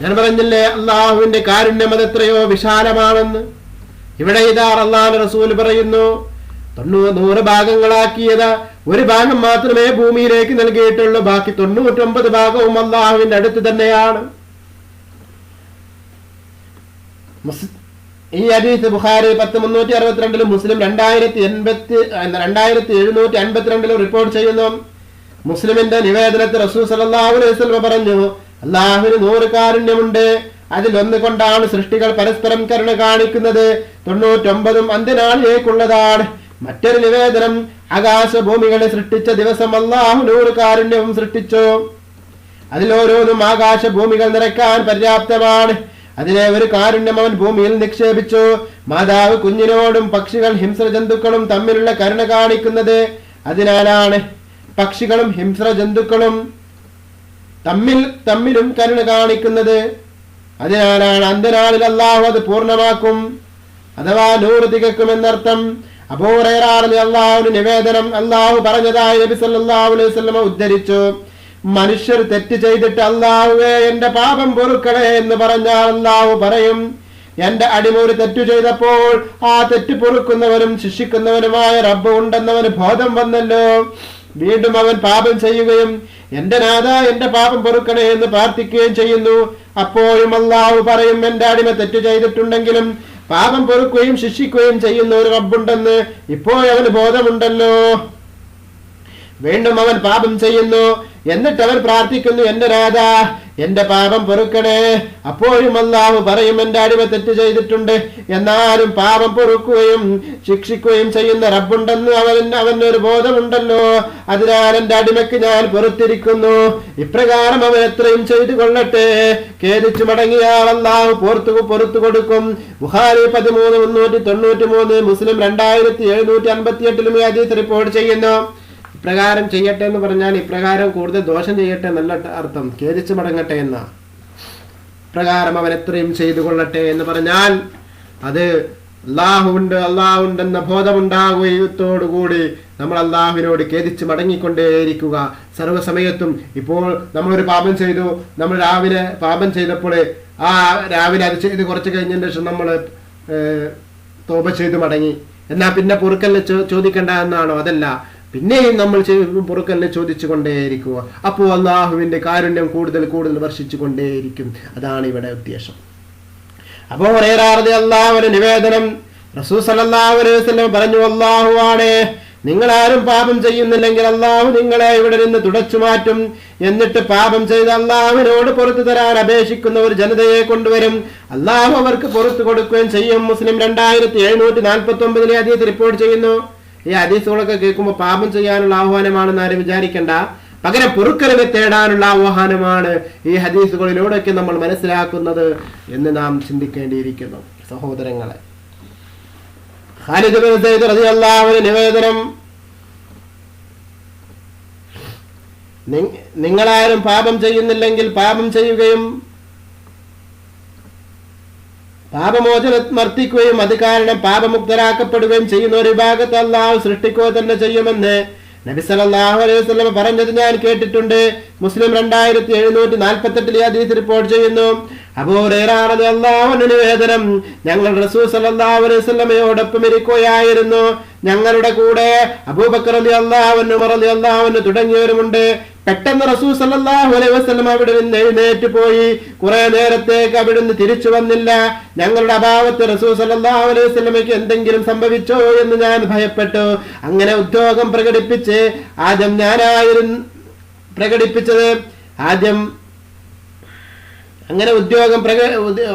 ഞാൻ പറഞ്ഞില്ലേ അള്ളാഹുവിന്റെ കാരുണ്യം അതെത്രയോ വിശാലമാണെന്ന്. ഇവിടെ ഇതാ അല്ലാഹുവിന്റെ റസൂൽ പറയുന്നു, 100 ഭാഗങ്ങളാക്കിയത് ഒരു ഭാഗം മാത്രമേ ഭൂമിയിലേക്ക് നൽകിയിട്ടുള്ളൂ. ബാക്കി 99 ഭാഗവും അള്ളാഹുവിന്റെ അടുത്ത് തന്നെയാണ്. ഈ ഹദീസ് ബുഖാരി 10, 362 മുസ്ലിം 2752 റിപ്പോർട്ട് ചെയ്യുന്നു. മുസ്ലിമിന്റെ നിവേദനത്തിൽ റസൂൽ സല്ലല്ലാഹു അലൈഹി വസല്ലം പറഞ്ഞു, അള്ളാഹുവിന് 100 കാരുണ്യമുണ്ട്. അതിലൊന്ന് കൊണ്ടാണ് സൃഷ്ടികൾ പരസ്പരം കരുണ കാണിക്കുന്നത്. 99 അന്ത്യനാളിലേക്കുള്ളതാണ്. മറ്റൊരു നിവേദനം, ആകാശഭൂമികളെ സൃഷ്ടിച്ച ദിവസം അല്ലാഹു 100 കാരുണ്യവും സൃഷ്ടിച്ചു. അതിലോരോന്നും ആകാശഭൂമികൾ നിറയ്ക്കാൻ പര്യാപ്തമാണ്. അതിലെ ഒരു കാരുണ്യം അവൻ ഭൂമിയിൽ നിക്ഷേപിച്ചു. മാതാവ് കുഞ്ഞിനോടും പക്ഷികൾ ഹിംസ്ര ജന്തുക്കളും തമ്മിലുള്ള കരുണ കാണിക്കുന്നത് അതിനാലാണ്. പക്ഷികളും ഹിംസ്ര ജന്തുക്കളും തമ്മിലും കരുണ കാണിക്കുന്നത് അതിനാലാണ്. അന്ത്യനാളിൽ അല്ലാഹു അത് പൂർണ്ണമാക്കും, അഥവാ 100 തികക്കുമെന്നർത്ഥം. അബൂ ഹുറൈറ റളിയല്ലാഹു അൻഹു നിവേദനം, അല്ലാഹു പറഞ്ഞതായി നബി സല്ലല്ലാഹു അലൈഹി വസല്ലം ഉദ്ധരിച്ചു, മനുഷ്യർ തെറ്റ് ചെയ്തിട്ട് അല്ലാഹുവേ എന്റെ പാപം പൊറുക്കണേ എന്ന് പറഞ്ഞാൽ അല്ലാഹു പറയും, എന്റെ അടിമ ഒരു തെറ്റു ചെയ്തപ്പോൾ ആ തെറ്റ് പൊറുക്കുന്നവനും ശിക്ഷിക്കുന്നവനുമായ റബ്ബ് ഉണ്ടെന്നവന് ബോധം വന്നല്ലോ. വീണ്ടും അവൻ പാപം ചെയ്യുകയും എന്റെ നാഥ എന്റെ പാപം പൊറുക്കണേ എന്ന് പ്രാർത്ഥിക്കുകയും ചെയ്യുന്നു. അപ്പോഴും അല്ലാഹു പറയും, എന്റെ അടിമ തെറ്റു ചെയ്തിട്ടുണ്ടെങ്കിലും പാപം പൊറുക്കുകയും ശിക്ഷിക്കുകയും ചെയ്യുന്ന ഒരു റബ്ബുണ്ടെന്ന് ഇപ്പോഴവന് ബോധമുണ്ടല്ലോ. വീണ്ടും അവൻ പാപം ചെയ്യുന്നു. എന്നിട്ട് അവൻ പ്രാർത്ഥിക്കുന്നു, എന്റെ നാഥ എന്റെ പാപം പൊറുക്കണേ. അപ്പോഴും അല്ലാഹു പറയും, എന്റെ അടിമ തെറ്റ് ചെയ്തിട്ടുണ്ട്, എന്നാലും പാപം പൊറുക്കുകയും ശിക്ഷിക്കുകയും ചെയ്യുന്ന റബ്ബുണ്ടെന്ന് അവനൊരു ബോധമുണ്ടല്ലോ. അതിനാൽ എന്റെ അടിമയ്ക്ക് ഞാൻ പൊറുത്തിരിക്കുന്നു. ഇപ്രകാരം അവൻ എത്രയും ചെയ്തു കൊള്ളട്ടെ. ഖേദിച്ചു മടങ്ങിയാൽ അല്ലാഹു പൊറുത്തു കൊടുക്കും. ബുഖാരി 13, 393 മുസ്ലിം 2758 ഈ ഹദീസ് റിപ്പോർട്ട് ചെയ്യുന്നു. ഇപ്രകാരം ചെയ്യട്ടെ എന്ന് പറഞ്ഞാൽ ഇപ്രകാരം കൂടുതൽ ദോഷം ചെയ്യട്ടെ എന്നല്ല അർത്ഥം, ഖേദിച്ചു മടങ്ങട്ടെ എന്ന പ്രകാരം അവൻ എത്രയും ചെയ്തു കൊള്ളട്ടെ എന്ന് പറഞ്ഞാൽ അത് അള്ളാഹുണ്ടെന്ന ബോധമുണ്ടാകുകയോടുകൂടി നമ്മൾ അള്ളാഹുവിനോട് ഖേദിച്ച് മടങ്ങിക്കൊണ്ടേയിരിക്കുക സർവ്വസമയത്തും. ഇപ്പോൾ നമ്മളൊരു പാപം ചെയ്തു, നമ്മൾ രാവിലെ പാപം ചെയ്തപ്പോൾ രാവിലെ അത് ചെയ്ത് കുറച്ച് കഴിഞ്ഞതിന് ശേഷം നമ്മൾ തോപ ചെയ്ത് മടങ്ങി, എന്നാൽ പിന്നെ പൊറുക്കലിനെ ചോദിക്കേണ്ട എന്നാണോ? അതല്ല, പിന്നെയും നമ്മൾ പൊറുക്കലിനെ ചോദിച്ചു കൊണ്ടേയിരിക്കുക. അപ്പോൾ അള്ളാഹുവിന്റെ കാരുണ്യം കൂടുതൽ കൂടുതൽ വർഷിച്ചു കൊണ്ടേയിരിക്കും. അതാണ് ഇവിടെ ഉദ്ദേശം. അബൂ ഹുറൈറ റളിയല്ലാഹു അൻഹു നിവേദനം, റസൂൽ സല്ലല്ലാഹു അലൈഹി വസല്ലം പറഞ്ഞു, അല്ലാഹു ആണ്, നിങ്ങളാരും പാപം ചെയ്യുന്നില്ലെങ്കിൽ അള്ളാഹു നിങ്ങളെ ഇവിടെ നിന്ന് തുടച്ചു മാറ്റും. എന്നിട്ട് പാപം ചെയ്ത് അള്ളാഹുവിനോട് പുറത്തു തരാൻ അപേക്ഷിക്കുന്ന ഒരു ജനതയെ കൊണ്ടുവരും. അള്ളാഹു അവർക്ക് പുറത്തു കൊടുക്കുകയും ചെയ്യും. മുസ്ലിം 2749 ഹദീസ് റിപ്പോർട്ട് ചെയ്യുന്നു. ഈ ഹദീസുകളൊക്കെ കേൾക്കുമ്പോൾ പാപം ചെയ്യാനുള്ള ആഹ്വാനമാണെന്ന് ആരും വിചാരിക്കേണ്ട, പകരം പൊറുക്കലിനെ തേടാനുള്ള ആഹ്വാനമാണ് ഈ ഹദീസുകളിലൂടെയൊക്കെ നമ്മൾ മനസ്സിലാക്കുന്നത് എന്ന് നാം ചിന്തിക്കേണ്ടിയിരിക്കുന്നു. സഹോദരങ്ങളെ, ഖാലിദ് ബിൻ സയ്യിദ് റളിയല്ലാഹു അൻഹു നിവേദനം, നിങ്ങളാരും പാപം ചെയ്യുന്നില്ലെങ്കിൽ പാപം ചെയ്യുകയും പാപമോചനം വർത്തിക്കുകയും അത് കാരണം പാപമുക്തരാക്കപ്പെടുകയും ചെയ്യുന്ന ഒരു വിഭാഗത്തെ അല്ലാഹു സൃഷ്ടിക്കുക തന്നെ ചെയ്യുമെന്ന് നബി സല്ലല്ലാഹു അലൈഹി വസല്ലം പറഞ്ഞത് ഞാൻ കേട്ടിട്ടുണ്ട്. മുസ്ലിം 2748 ഹദീസ് റിപ്പോർട്ട് ചെയ്യുന്നു. അബൂ ഹുറൈറ റളിയല്ലാഹു അൻഹു നിവേദനം, ഞങ്ങൾ റസൂൽ സല്ലല്ലാഹു അലൈഹി വസല്ലമയോടൊപ്പം ഇരിക്കുകയായിരുന്നു. ഞങ്ങളുടെ കൂടെ അബൂബക്കർ റളിയല്ലാഹു അൻഹു, ഉമർ റളിയല്ലാഹു അൻഹു തുടങ്ങിയവരുമുണ്ട്. പെട്ടെന്ന് റസൂൽ സല്ലല്ലാഹു അലൈഹി വസല്ലം അവിടെ നിന്ന് എഴുന്നേറ്റ് പോയി. കുറെ നേരത്തേക്ക് അവിടുന്ന് തിരിച്ചു വന്നില്ല. ഞങ്ങളുടെ അഭാവത്ത് റസൂൽ സല്ലല്ലാഹു അലൈഹി വസല്ലമയ്ക്ക് എന്തെങ്കിലും സംഭവിച്ചോ എന്ന് ഞാൻ ഭയപ്പെട്ടു. അങ്ങനെ ഉദ്യോഗം പ്രകടിപ്പിച്ച് ആദ്യം ഞാനായിരുന്നു പ്രകടിപ്പിച്ചത്. അങ്ങനെ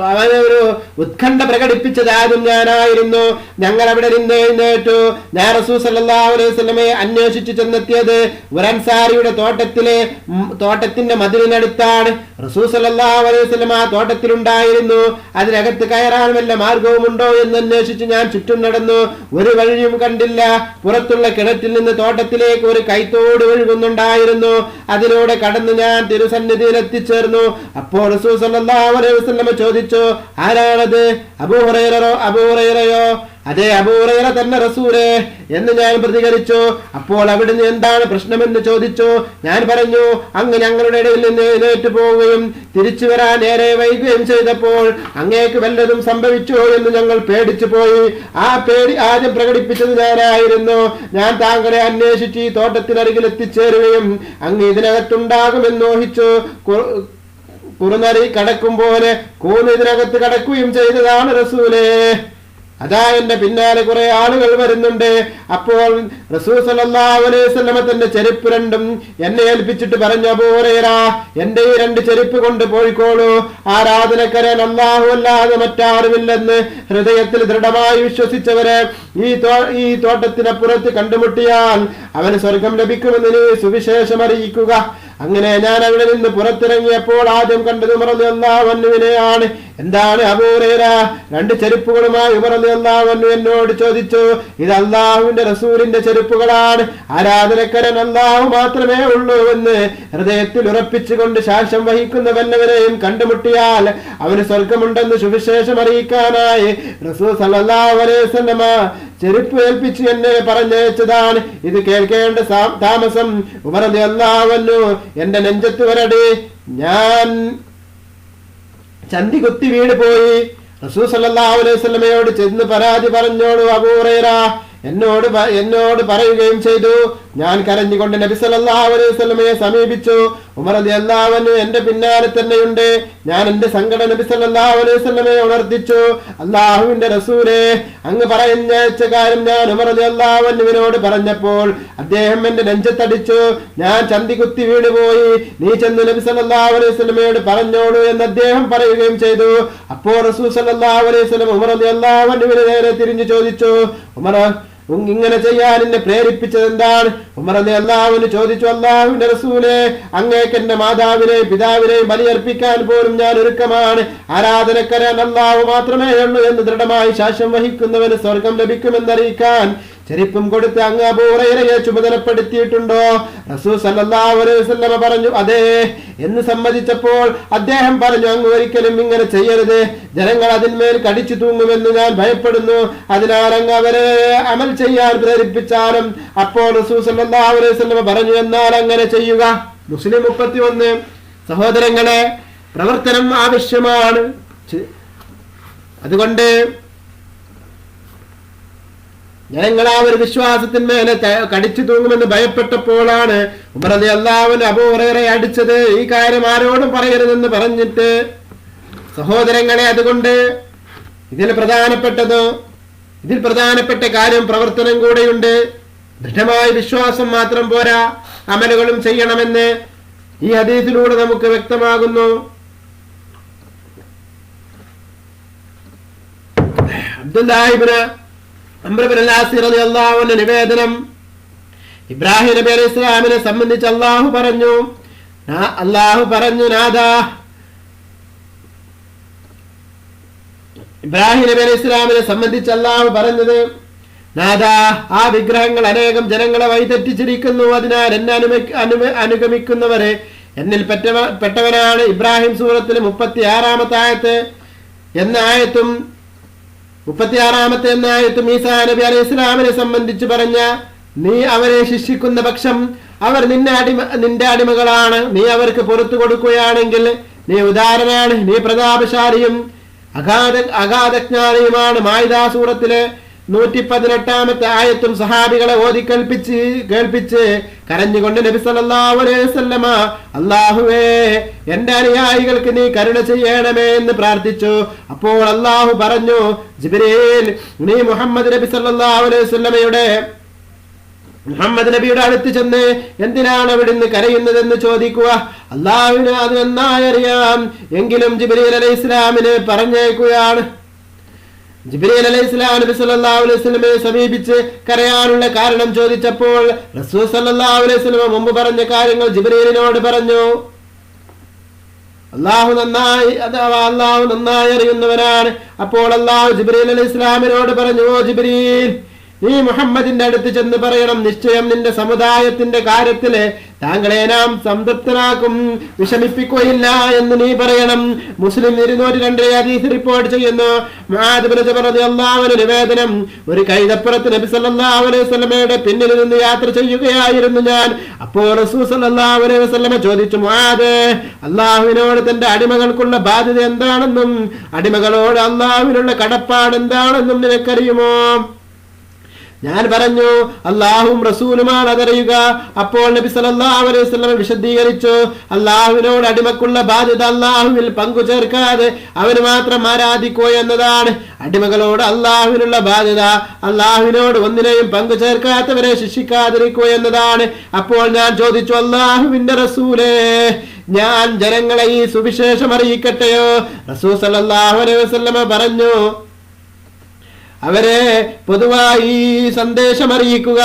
അവനൊരു ഉത്കണ്ഠ പ്രകടിപ്പിച്ചത് ആദ്യം ഞാനായിരുന്നു. ഞങ്ങൾ അവിടെ നിന്ന് എഴുന്നേറ്റു. ഞാൻ റസൂൽ സല്ലല്ലാഹു അലൈഹി വസല്ലമയെ അന്വേഷിച്ചു ചെന്നെത്തിയത് ഒരു അൻസാരിയുടെ തോട്ടത്തിന്റെ മതിലിനടുത്താണ്. റസൂൽ സല്ലല്ലാഹു അലൈഹി വസല്ലം ആ തോട്ടത്തിലുണ്ടായിരുന്നു. അതിനകത്ത് കയറാൻ വല്ല മാർഗവുമുണ്ടോ എന്ന് അന്വേഷിച്ച് ഞാൻ ചുറ്റും നടന്നു. ഒരു വഴിയും കണ്ടില്ല. പുറത്തുള്ള കിണറ്റിൽ നിന്ന് തോട്ടത്തിലേക്ക് ഒരു കൈത്തോട് ഒഴുകുന്നുണ്ടായിരുന്നു. അതിലൂടെ കടന്ന് ഞാൻ തിരുസന്നിധിയിൽ എത്തിച്ചേർന്നു. അപ്പോൾ റസൂൽ സല്ലല്ലാഹു അലൈഹി വസല്ലം ചോദിച്ചു, ആരാണത്? അബൂ ഹുറൈറയോ? അതെ, അബൂ ഹുറൈറ തന്നെ റസൂലേ എന്ന് ഞാൻ പ്രതികരിച്ചു. അപ്പോൾ അവിടുന്ന് എന്താണ് പ്രശ്നമെന്ന് ചോദിച്ചു. ഞാൻ പറഞ്ഞു, അങ്ങ് ഞങ്ങളുടെ ഇടയിൽ നിന്ന് എഴുന്നേറ്റ് പോവുകയും തിരിച്ചു വരാൻ ഏറെ വൈകുകയും ചെയ്തപ്പോൾ അങ്ങേക്ക് വല്ലതും സംഭവിച്ചോ എന്ന് ഞങ്ങൾ പേടിച്ചു പോയി. ആ പേടി ആദ്യം പ്രകടിപ്പിച്ചത് ഞാനായിരുന്നു. ഞാൻ താങ്കളെ അന്വേഷിച്ച് ഈ തോട്ടത്തിനരികിൽ എത്തിച്ചേരുകയും അങ്ങ് ഇതിനകത്തുണ്ടാകുമെന്ന് ഊഹിച്ചു. കുറുനരി കടക്കും പോലെ കൂന്ന് ഇതിനകത്ത് കടക്കുകയും ചെയ്തതാണ് റസൂലേ. അതാ എന്റെ പിന്നാലെ കുറെ ആളുകൾ വരുന്നുണ്ട്. അപ്പോൾ റസൂൽ സല്ലല്ലാഹു അലൈഹി വസല്ലം തന്റെ ചെരുപ്പ് രണ്ടും എന്നെ ഏൽപ്പിച്ചിട്ട് പറഞ്ഞു, അബൂ ഹുറൈറ, എന്റെ ഈ 2 ചെരുപ്പ് കൊണ്ട് പോയിക്കോളൂ. ആരാധനക്കാരൻ അല്ലാഹു അല്ലാതെ മറ്റാരുമില്ലെന്ന് ഹൃദയത്തിൽ ദൃഢമായി വിശ്വസിച്ചവരെ ഈ തോട്ടത്തിനപ്പുറത്ത് കണ്ടുമുട്ടിയാൽ അവന് സ്വർഗം ലഭിക്കുമെന്ന് നീ സുവിശേഷം അറിയിക്കുക. അങ്ങനെ ഞാൻ അവിടെ നിന്ന് പുറത്തിറങ്ങിയപ്പോൾ ആദ്യം കണ്ടത് ഉമർ റളിയല്ലാഹു അൻഹുവിനെയാണ്. എന്താണ് അബൂ ഹുറൈറ? 2 ചെരുപ്പുകളുമായി ഉമർ റളിയല്ലാഹു അൻഹു എന്നോട് ചോദിച്ചു. ഇത് അല്ലാഹുവിന്റെ റസൂലിന്റെ ചെരുപ്പുകളാണ്. ആരാധനക്കാരൻ അല്ലാഹു മാത്രമേ ഉള്ളൂ എന്ന് ഹൃദയത്തിൽ ഉറപ്പിച്ചുകൊണ്ട് സാക്ഷ്യം വഹിക്കുന്ന വല്ലവരെയും കണ്ടുമുട്ടിയാൽ അവന് സ്വർഗമുണ്ടെന്ന് സുവിശേഷം അറിയിക്കാനായി റസൂൽ സല്ലല്ലാഹു അലൈഹി വസല്ലം ചെരുപ്പ് ഏൽപ്പിച്ച് എന്നെ പറഞ്ഞയച്ചതാണ്. ഇത് കേൾക്കേണ്ട താമസം ഉമർ റളിയല്ലാഹു അൻഹു എന്റെ നെഞ്ചത്ത് വരടി. ഞാൻ ചന്തി കുത്തി വീണ് പോയി. റസൂൽ സല്ലല്ലാഹു അലൈഹി വസല്ലമയോട് ചെന്ന് പരാതി പറഞ്ഞോളൂ അബൂ ഹുറൈറ എന്നോട് പറയുകയും ചെയ്തു. ഞാൻ കരഞ്ഞുകൊണ്ട് നബി സല്ലല്ലാഹു അലൈഹി വസല്ലമയെ സമീപിച്ചു. ഉമർ റളിയല്ലാഹു അൻഹു എന്റെ പിന്നാലെ തന്നെയുണ്ട്. ഞാൻ എന്റെ സങ്കടം നബി സല്ലല്ലാഹു അലൈഹി വസല്ലമയെ ഉണർത്തിച്ചു. അല്ലാഹുവിന്റെ റസൂലേ, അങ്ങ് പറഞ്ഞയച്ച കാര്യം ഞാൻ ഉമർ റളിയല്ലാഹു അൻഹുവിനോട് പറഞ്ഞപ്പോൾ അദ്ദേഹം എന്റെ നെഞ്ചത്തടിച്ചു. ഞാൻ ചന്തി കുത്തി വീണുപോയി. നീ ചെന്ന് നബി സല്ലല്ലാഹു അലൈഹി വസല്ലമയോട് പറഞ്ഞോളൂ എന്ന് അദ്ദേഹം പറയുകയും ചെയ്തു. അപ്പോൾ റസൂൽ സല്ലല്ലാഹു അലൈഹി വസല്ലം ഉമർ റളിയല്ലാഹു അൻഹുവിനെ നേരെ തിരിഞ്ഞു ചോദിച്ചു, ഉമർ, ഇങ്ങനെ ചെയ്യാൻ എന്നെ പ്രേരിപ്പിച്ചത് എന്താണ്? ഉമർ റളിയല്ലാഹു അൻഹു ചോദിച്ചു, അല്ലാഹുവിന്റെ റസൂലേ, അങ്ങേക്ക് എന്റെ മാതാവിനെയും പിതാവിനെയും ബലിയർപ്പിക്കാൻ പോലും ഞാൻ ഒരുക്കമാണ്. ആരാധനക്കാരൻ അല്ലാഹു മാത്രമേ ഉള്ളൂ എന്ന് ദൃഢമായി സാക്ഷ്യം വഹിക്കുന്നവന് സ്വർഗം ലഭിക്കുമെന്നറിയിക്കാൻ ചെരുപ്പും കൊടുത്ത് അങ്ങ് അബൂ ഹുറൈറയെ ചുമതലപ്പെടുത്തിയിട്ടുണ്ടോ? റസൂൽ സല്ലല്ലാഹു അലൈഹി വസല്ലം പറഞ്ഞു അതെ എന്ന് സമ്മതിച്ചപ്പോൾ അദ്ദേഹം പറഞ്ഞു, അങ്ങ് ഒരിക്കലും ഇങ്ങനെ ചെയ്യരുത്, ജനങ്ങൾ അതിന്മേൽ കടിച്ചു തൂങ്ങുമെന്ന് ഞാൻ ഭയപ്പെടുന്നു, അതിനാൽ അങ്ങ് അവരെ അമൽ ചെയ്യാൻ പ്രേരിപ്പിച്ചാലും. അപ്പോൾ റസൂൽ സല്ലല്ലാഹു അലൈഹി വസല്ലം പറഞ്ഞു, എന്നാൽ അങ്ങനെ ചെയ്യുക. മുസ്ലിം 31. സഹോദരങ്ങളെ, പ്രവർത്തനം ആവശ്യമാണ്. അതുകൊണ്ട് ജനങ്ങൾ ആ ഒരു വിശ്വാസത്തിന്മേലെ കടിച്ചു തൂങ്ങുമെന്ന് ഭയപ്പെട്ടപ്പോഴാണ് ഉമർ റളിയല്ലാഹു അൻഹു അബൂ ഹുറൈറയെ അടിച്ചത്. ഈ കാര്യം ആരോടും പറയരുതെന്ന് പറഞ്ഞിട്ട്. സഹോദരങ്ങളെ, അതുകൊണ്ട് ഇതിൽ പ്രധാനപ്പെട്ട കാര്യം പ്രവർത്തനം കൂടെയുണ്ട്. ദൃഢമായ വിശ്വാസം മാത്രം പോരാ, അമലുകളും ചെയ്യണമെന്ന് ഈ ഹദീസിലൂടെ നമുക്ക് വ്യക്തമാകുന്നു. അബ്ദുല്ലാഹ് ഇബ്നു അംർ ഇബ്നു അൽ-ആസ് റളിയല്ലാഹു അൻഹു നിവേദനം, ഇബ്രാഹിം നബി അലൈഹി സ്വലാമിനെ സംബന്ധിച്ച് അല്ലാഹു പറഞ്ഞു ഇബ്രാഹിം നബി അലൈഹി സ്വലാമിനെ സംബന്ധിച്ച് അല്ലാഹു പറഞ്ഞത്, നാദാ, ആ വിഗ്രഹങ്ങൾ അനേകം ജനങ്ങളെ വഴിതെറ്റിച്ചിരിക്കുന്നു, അതിനാൽ എന്നെ അനുഗമിക്കുന്നവരെ എന്നിൽ പെട്ടവനാണ്. ഇബ്രാഹിം സൂറത്തിൽ 36-ാമത്തെ ആയത്ത് എന്ന ആയത്തും 36-ാമത്തെ എന്ന ആയത്തും ഈസാ നബി അലൈഹി സ്വലാമിനെ സംബന്ധിച്ച് പറഞ്ഞ, നീ അവരെ ശിക്ഷിക്കുന്ന പക്ഷം അവർ നിന്റെ അടിമകളാണ്. നീ അവർക്ക് പുറത്തു കൊടുക്കുകയാണെങ്കിൽ നീ ഉദാരനാണ്, നീ പ്രതാപശാലിയും അഗാധജ്ഞാനിയുമാണ്. മാഇദ സൂറത്തിലെ 118-ാമത്തെ ആയത്തും സഹാബികളെ ഓതി കേൾപ്പിച്ച് കരഞ്ഞുകൊണ്ട് നബി സല്ലല്ലാഹു അലൈഹി വസല്ലമ, അല്ലാഹുവേ, എന്റെ അനുയായികൾക്ക് നീ കരുണ ചെയ്യണമേ എന്ന് പ്രാർത്ഥിച്ചു. അപ്പോൾ അല്ലാഹു പറഞ്ഞു, ജിബ്രീൽ, നീ മുഹമ്മദ് നബിയുടെ അടുത്ത് ചെന്ന് എന്തിനാണ് അവിടുന്ന് കരയുന്നതെന്ന് ചോദിക്കുക. അല്ലാഹുവിന് അത് നന്നായി അറിയാം. എങ്കിലും ജിബ്രീൽ അലൈഹിസ്സലാമിനെ പറഞ്ഞേക്കുകയാണ്. ജിബ്രീൽ അലൈഹിസ്സലാം നബി സല്ലല്ലാഹു അലൈഹി വസല്ലമയെ സമീപിച്ച് കരയാനുള്ള കാരണം ചോദിച്ചപ്പോൾ റസൂൽ സല്ലല്ലാഹു അലൈഹി വസല്ലം മുമ്പ് പറഞ്ഞ കാര്യങ്ങൾ ജിബ്രീലിനോട് പറഞ്ഞു. അല്ലാഹു നന്നായി അറിയുന്നവനാണ്. അപ്പോൾ അല്ലാഹു ജിബ്രീൽ അലൈഹിസ്സലാമിനോട് പറഞ്ഞു, ഓ ജിബ്രീൽ, നീ മുഹമ്മദിന്റെ അടുത്ത് ചെന്ന് പറയണം, നിശ്ചയം നിന്റെ സമുദായത്തിന്റെ കാര്യത്തില് താങ്കളെ നാം സംതൃപ്തനാക്കും, വിഷമിപ്പിക്കുകയില്ല എന്ന് നീ പറയണം. മുസ്ലിം 202 ഹദീസ് റിപ്പോർട്ട് ചെയ്യുന്നു. മുആദ് ഇബ്നു ജബൽ റളിയല്ലാഹു അൻഹു നിവേദനം, ഒരു കൈതപ്പുറത്ത് നബി സല്ലല്ലാഹു അലൈഹി വസല്ലമയുടെ പിന്നിൽ നിന്ന് യാത്ര ചെയ്യുകയായിരുന്നു ഞാൻ. അപ്പോൾ റസൂൽ സല്ലല്ലാഹു അലൈഹി വസല്ലമ ചോദിച്ചു, മുആദ്, അല്ലാഹുവിനോട് തന്റെ അടിമകൾക്കുള്ള ബാധ്യത എന്താണെന്നും അടിമകളോട് അല്ലാഹുവിനുള്ള കടപ്പാട് എന്താണെന്നും നിനക്കറിയുമോ? ഞാൻ പറഞ്ഞു, അല്ലാഹുവും റസൂലുമാണ് അതറിയുക. അപ്പോൾ നബി സല്ലല്ലാഹു അലൈഹി വസല്ലം വിശദീകരിച്ചു, അല്ലാഹുവിനോട് അടിമക്കുള്ള ബാധ്യത അല്ലാഹുവിൽ പങ്കു ചേർക്കാതെ അവന് മാത്രം ആരാധിക്കുക എന്നതാണ്. അടിമകളോട് അല്ലാഹുവിനുള്ള ബാധ്യത അല്ലാഹുവിനോട് ഒന്നിനെയും പങ്കു ചേർക്കാത്തവരെ ശിക്ഷിക്കാതിരിക്കുക എന്നതാണ്. അപ്പോൾ ഞാൻ ചോദിച്ചു, അല്ലാഹുവിന്റെ റസൂലേ, ഞാൻ ജനങ്ങളെ ഈ സുവിശേഷം അറിയിക്കട്ടെയോ? റസൂൽ സല്ലല്ലാഹു അലൈഹി വസല്ലം പറഞ്ഞു, അവരെ പൊതുവായി സന്ദേശം അറിയിക്കുക.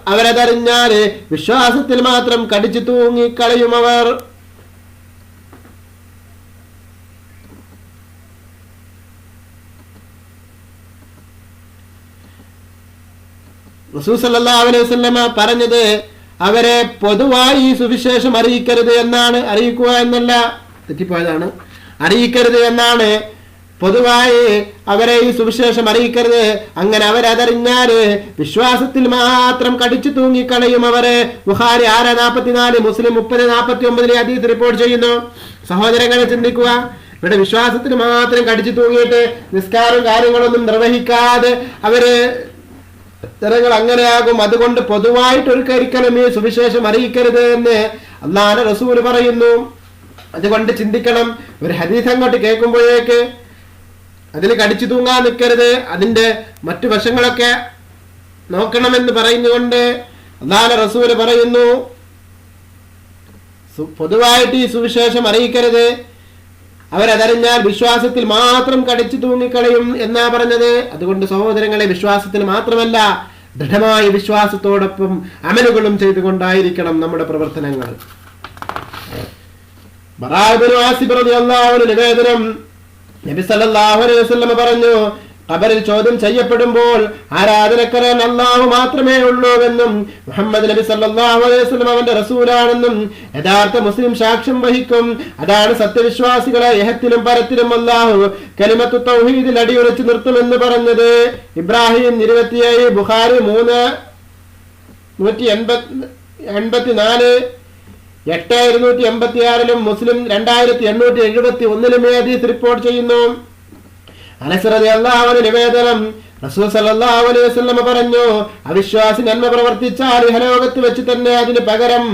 അവരതറിഞ്ഞാല് വിശ്വാസത്തിൽ മാത്രം കടിച്ചു തൂങ്ങിക്കളയുമവർ. റസൂൽ സല്ലല്ലാഹു അലൈഹി വസല്ലമ പറഞ്ഞത് അവരെ പൊതുവായി സുവിശേഷം അറിയിക്കരുത് എന്നാണ്. അറിയിക്കുക എന്നല്ല, തെറ്റിപ്പോയതാണ്. അറിയിക്കരുത് എന്നാണ്. പൊതുവായി അവരെ ഈ സുവിശേഷം അറിയിക്കരുത്. അങ്ങനെ അവരതറിഞ്ഞാല് വിശ്വാസത്തിൽ മാത്രം കടിച്ചു തൂങ്ങിക്കളയും അവര്. ബുഖാരി 6:44, മുസ്ലിം 30:49 ഹദീസ് റിപ്പോർട്ട് ചെയ്യുന്നു. സഹോദരങ്ങളെ, ചിന്തിക്കുക, ഇവിടെ വിശ്വാസത്തിന് മാത്രം കടിച്ചു തൂങ്ങിയിട്ട് നിസ്കാരം കാര്യങ്ങളൊന്നും നിർവഹിക്കാതെ അവര് ജനങ്ങൾ അങ്ങനെയാകും. അതുകൊണ്ട് പൊതുവായിട്ട് ഒരിക്കലും ഈ സുവിശേഷം അറിയിക്കരുത് എന്ന് അല്ലാഹുവിന്റെ റസൂൽ പറയുന്നു. അതുകൊണ്ട് ചിന്തിക്കണം. ഒരു ഹദീസ് അങ്ങോട്ട് കേൾക്കുമ്പോഴേക്ക് അതിൽ കടിച്ചു തൂങ്ങാൻ നിൽക്കരുത്. അതിന്റെ മറ്റു വശങ്ങളൊക്കെ നോക്കണമെന്ന് പറയുന്നുകൊണ്ട് അല്ലാഹുവിന്റെ റസൂൽ പറയുന്നു, പൊതുവായിട്ട് ഈ സുവിശേഷം അറിയിക്കരുത്. അവരതറിഞ്ഞാൽ വിശ്വാസത്തിൽ മാത്രം കടിച്ചു തൂങ്ങിക്കളയും എന്നാ പറഞ്ഞത്. അതുകൊണ്ട് സഹോദരങ്ങളെ, വിശ്വാസത്തിൽ മാത്രമല്ല, ദൃഢമായ വിശ്വാസത്തോടൊപ്പം അമലുകളും ചെയ്തുകൊണ്ടായിരിക്കണം നമ്മുടെ പ്രവർത്തനങ്ങൾ. ബറാ ഇബ്നു ആസിബ് റളിയല്ലാഹു അൻഹു നിവേദനം, നബി സല്ലല്ലാഹു അലൈഹി വസല്ലം പറഞ്ഞു, ഖബറിൽ ചോദ്യം ചെയ്യപ്പെടുമ്പോൾ ആരാധനക്കാരൻ അല്ലാഹു മാത്രമേ ഉള്ളൂവെന്നും മുഹമ്മദ് നബി സല്ലല്ലാഹു അലൈഹി വസല്ലം അവന്റെ റസൂലാണെന്നും യഥാർത്ഥ മുസ്ലിം സാക്ഷ്യം വഹിക്കും. അതാണ് സത്യവിശ്വാസികളെ ഇഹത്തിലും പരത്തിലും അല്ലാഹു കലിമത്തു തൗഹീദിൽ അടിയുറച്ചു നിർത്തുമെന്ന് പറഞ്ഞത്. ഇബ്രാഹിം 27, ബുഖാരി 3:184, 8,286 മുസ്ലിം 2,871 ഹദീസ് റിപ്പോർട്ട് ചെയ്യുന്നു. അനസ് റളിയല്ലാഹു അൻഹു നിവേദനം, റസൂൽ സല്ലല്ലാഹു അലൈഹി വസല്ലം പറഞ്ഞു, അവിശ്വാസി നന്മ പ്രവർത്തിച്ചാൽ ഇഹലോകത്ത് വെച്ച് തന്നെ അതിന് പകരം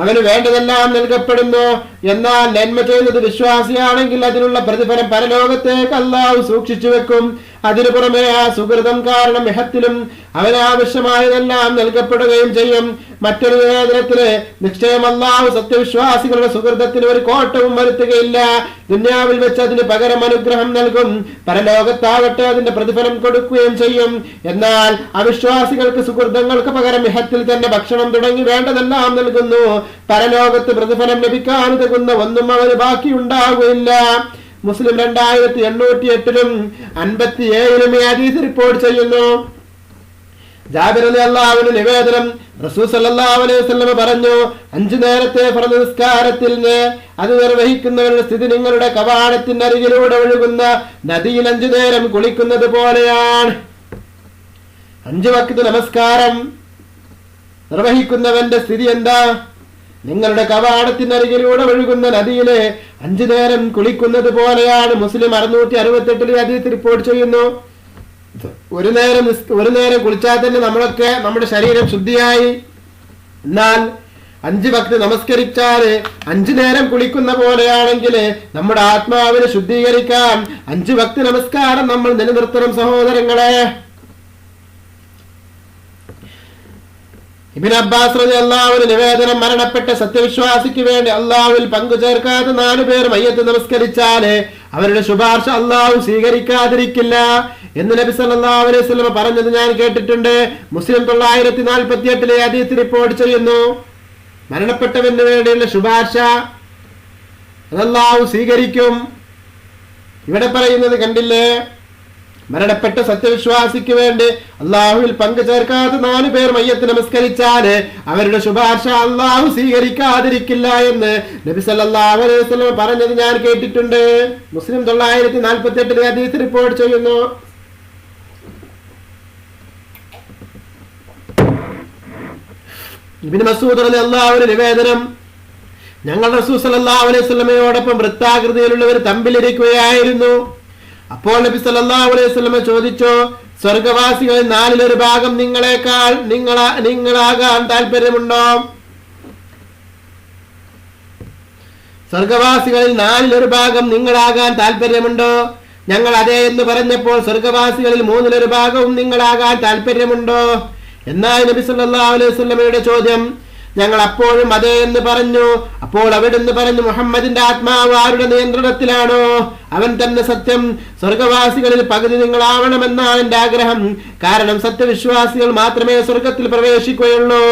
അവന് വേണ്ടതെല്ലാം നൽകപ്പെടുന്നു. എന്നാൽ നന്മ ചെയ്യുന്നത് വിശ്വാസിയാണെങ്കിൽ അതിനുള്ള പ്രതിഫലം പരലോകത്തേക്ക് അല്ലാഹു സൂക്ഷിച്ചു വെക്കും. അതിനു പുറമെ ആ സുഹൃതം കാരണം ഇഹത്തിലും അവനാവശ്യമായതെല്ലാം നൽകപ്പെടുകയും ചെയ്യും. മറ്റൊരു നിവേദനത്തില് നിശ്ചയം അല്ലാഹു സത്യവിശ്വാസികളുടെ സുഹൃതത്തിന് ഒരു കോട്ടവും വരുത്തുകയില്ല. ദുന്യാവിൽ വെച്ച് അതിന് പകരം അനുഗ്രഹം നൽകും, പരലോകത്താകട്ടെ അതിന്റെ പ്രതിഫലം കൊടുക്കുകയും ചെയ്യും. എന്നാൽ അവിശ്വാസികൾക്ക് സുഹൃതങ്ങൾക്ക് പകരം ഇഹത്തിൽ തന്നെ ഭക്ഷണം തുടങ്ങി വേണ്ടതെല്ലാം നൽകുന്നു. പരലോകത്ത് പ്രതിഫലം ലഭിക്കാൻ ഉതകുന്ന ഒന്നും അവന് ബാക്കിയുണ്ടാവുകയില്ല. മുസ്ലിം 2,808 57 ഹദീസ് റിപ്പോർട്ട് ചെയ്യുന്നു. ജാബിർ റളിയല്ലാഹു അൻഹു നിവേദനം, റസൂൽ സല്ലല്ലാഹു അലൈഹി വസല്ലം പറഞ്ഞു, 5 നേരത്തെ ഫർദ് നിസ്കാരത്തിൽ അത് നിർവഹിക്കുന്നവരുടെ സ്ഥിതി നിങ്ങളുടെ കവാടത്തിന്റെ അരികിലൂടെ ഒഴുകുന്ന നദിയിൽ 5 നേരം കുളിക്കുന്നത് പോലെയാണ്. 5 വക്ത് നമസ്കാരം നിർവഹിക്കുന്നവന്റെ സ്ഥിതി എന്താ? നിങ്ങളുടെ കവാടത്തിനരികിലൂടെ ഒഴുകുന്ന നദിയിലെ 5 നേരം കുളിക്കുന്നത് പോലെയാണ്. മുസ്ലിം 668 ഹദീസ് റിപ്പോർട്ട് ചെയ്യുന്നു. ഒരു നേരം കുളിച്ചാൽ തന്നെ നമ്മുടെ ശരീരം ശുദ്ധിയായി. എന്നാൽ 5 വക്ത് നമസ്കരിച്ചാൽ 5 നേരം കുളിക്കുന്ന പോലെയാണെങ്കിൽ നമ്മുടെ ആത്മാവിനെ ശുദ്ധീകരിക്കാൻ 5 വക്ത് നമസ്കാരം നമ്മൾ നിലനിർത്തണം സഹോദരങ്ങളെ. ഇബ്നു അബ്ബാസ് റളിയല്ലാഹു അൻഹു നിവേദനം, മരണപ്പെട്ട സത്യവിശ്വാസിക്ക് വേണ്ടി അല്ലാഹുവിൽ പങ്കു ചേർക്കാത്ത 4 പേർ മയ്യത്ത് നമസ്കരിച്ചാല് അവരുടെ ശുപാർശ അല്ലാഹു സ്വീകരിക്കാതിരിക്കില്ല എന്ന് നബി സല്ലല്ലാഹു അലൈഹി വസല്ലം പറഞ്ഞത് ഞാൻ കേട്ടിട്ടുണ്ട്. മുസ്ലിം 948 ഹദീസ് റിപ്പോർട്ട് ചെയ്യുന്നു. മരണപ്പെട്ടവന് വേണ്ടിയുള്ള ശുപാർശ അല്ലാഹു സ്വീകരിക്കും. ഇവിടെ പറയുന്നത് കണ്ടില്ലേ, മരണപ്പെട്ട സത്യവിശ്വാസിക്ക് വേണ്ടി അള്ളാഹുവിൽ പങ്കു ചേർക്കാത്ത 4 പേർ മയ്യത്ത് നമസ്കരിച്ചാല് അവരുടെ ശുപാർശ അള്ളാഹു സ്വീകരിക്കാതിരിക്കില്ല എന്ന് നബി സല്ലല്ലാഹു അലൈഹി വസല്ലം പറഞ്ഞത് ഞാൻ കേട്ടിട്ടുണ്ട്. മുസ്ലിം 948 ഹദീസ് റിപ്പോർട്ട് ചെയ്യുന്നു. ഇബ്നു മസ്ഊദ് റളിയല്ലാഹു അൻഹു നിവേദനം, ഞങ്ങൾ റസൂൽ സല്ലല്ലാഹു അലൈഹി വസല്ലമയോടൊപ്പം വൃത്താകൃതിയിലുള്ള ഒരു തമ്പിലിരിക്കുകയായിരുന്നു. അപ്പോൾ നബി സല്ലല്ലാഹു അലൈഹി വസല്ലം ചോദിച്ചു, സ്വർഗവാസികളിൽ 4 ഭാഗം നിങ്ങളാകാൻ താല്പര്യമുണ്ടോ? സ്വർഗവാസികളിൽ 4 ഭാഗം നിങ്ങളാകാൻ താല്പര്യമുണ്ടോ? ഞങ്ങൾ അതെ എന്ന് പറഞ്ഞപ്പോൾ സ്വർഗവാസികളിൽ 3 ഭാഗവും നിങ്ങളാകാൻ താല്പര്യമുണ്ടോ എന്നായി നബി സല്ലല്ലാഹു അലൈഹി വസല്ലമയുടെ ചോദ്യം. ഞങ്ങൾ അപ്പോഴും അതെ എന്ന് പറഞ്ഞു. അപ്പോൾ അവിടുന്ന് പറഞ്ഞു, മുഹമ്മദിന്റെ ആത്മാവ് ആരുടെ നിയന്ത്രണത്തിലാണോ അവൻ തന്നെ സത്യം. സ്വർഗവാസികളിൽ പകുതി നിങ്ങളാവണമെന്നാണ് എന്റെ ആഗ്രഹം. കാരണം സത്യവിശ്വാസികൾ മാത്രമേ സ്വർഗത്തിൽ പ്രവേശിക്കുകയുള്ളൂ.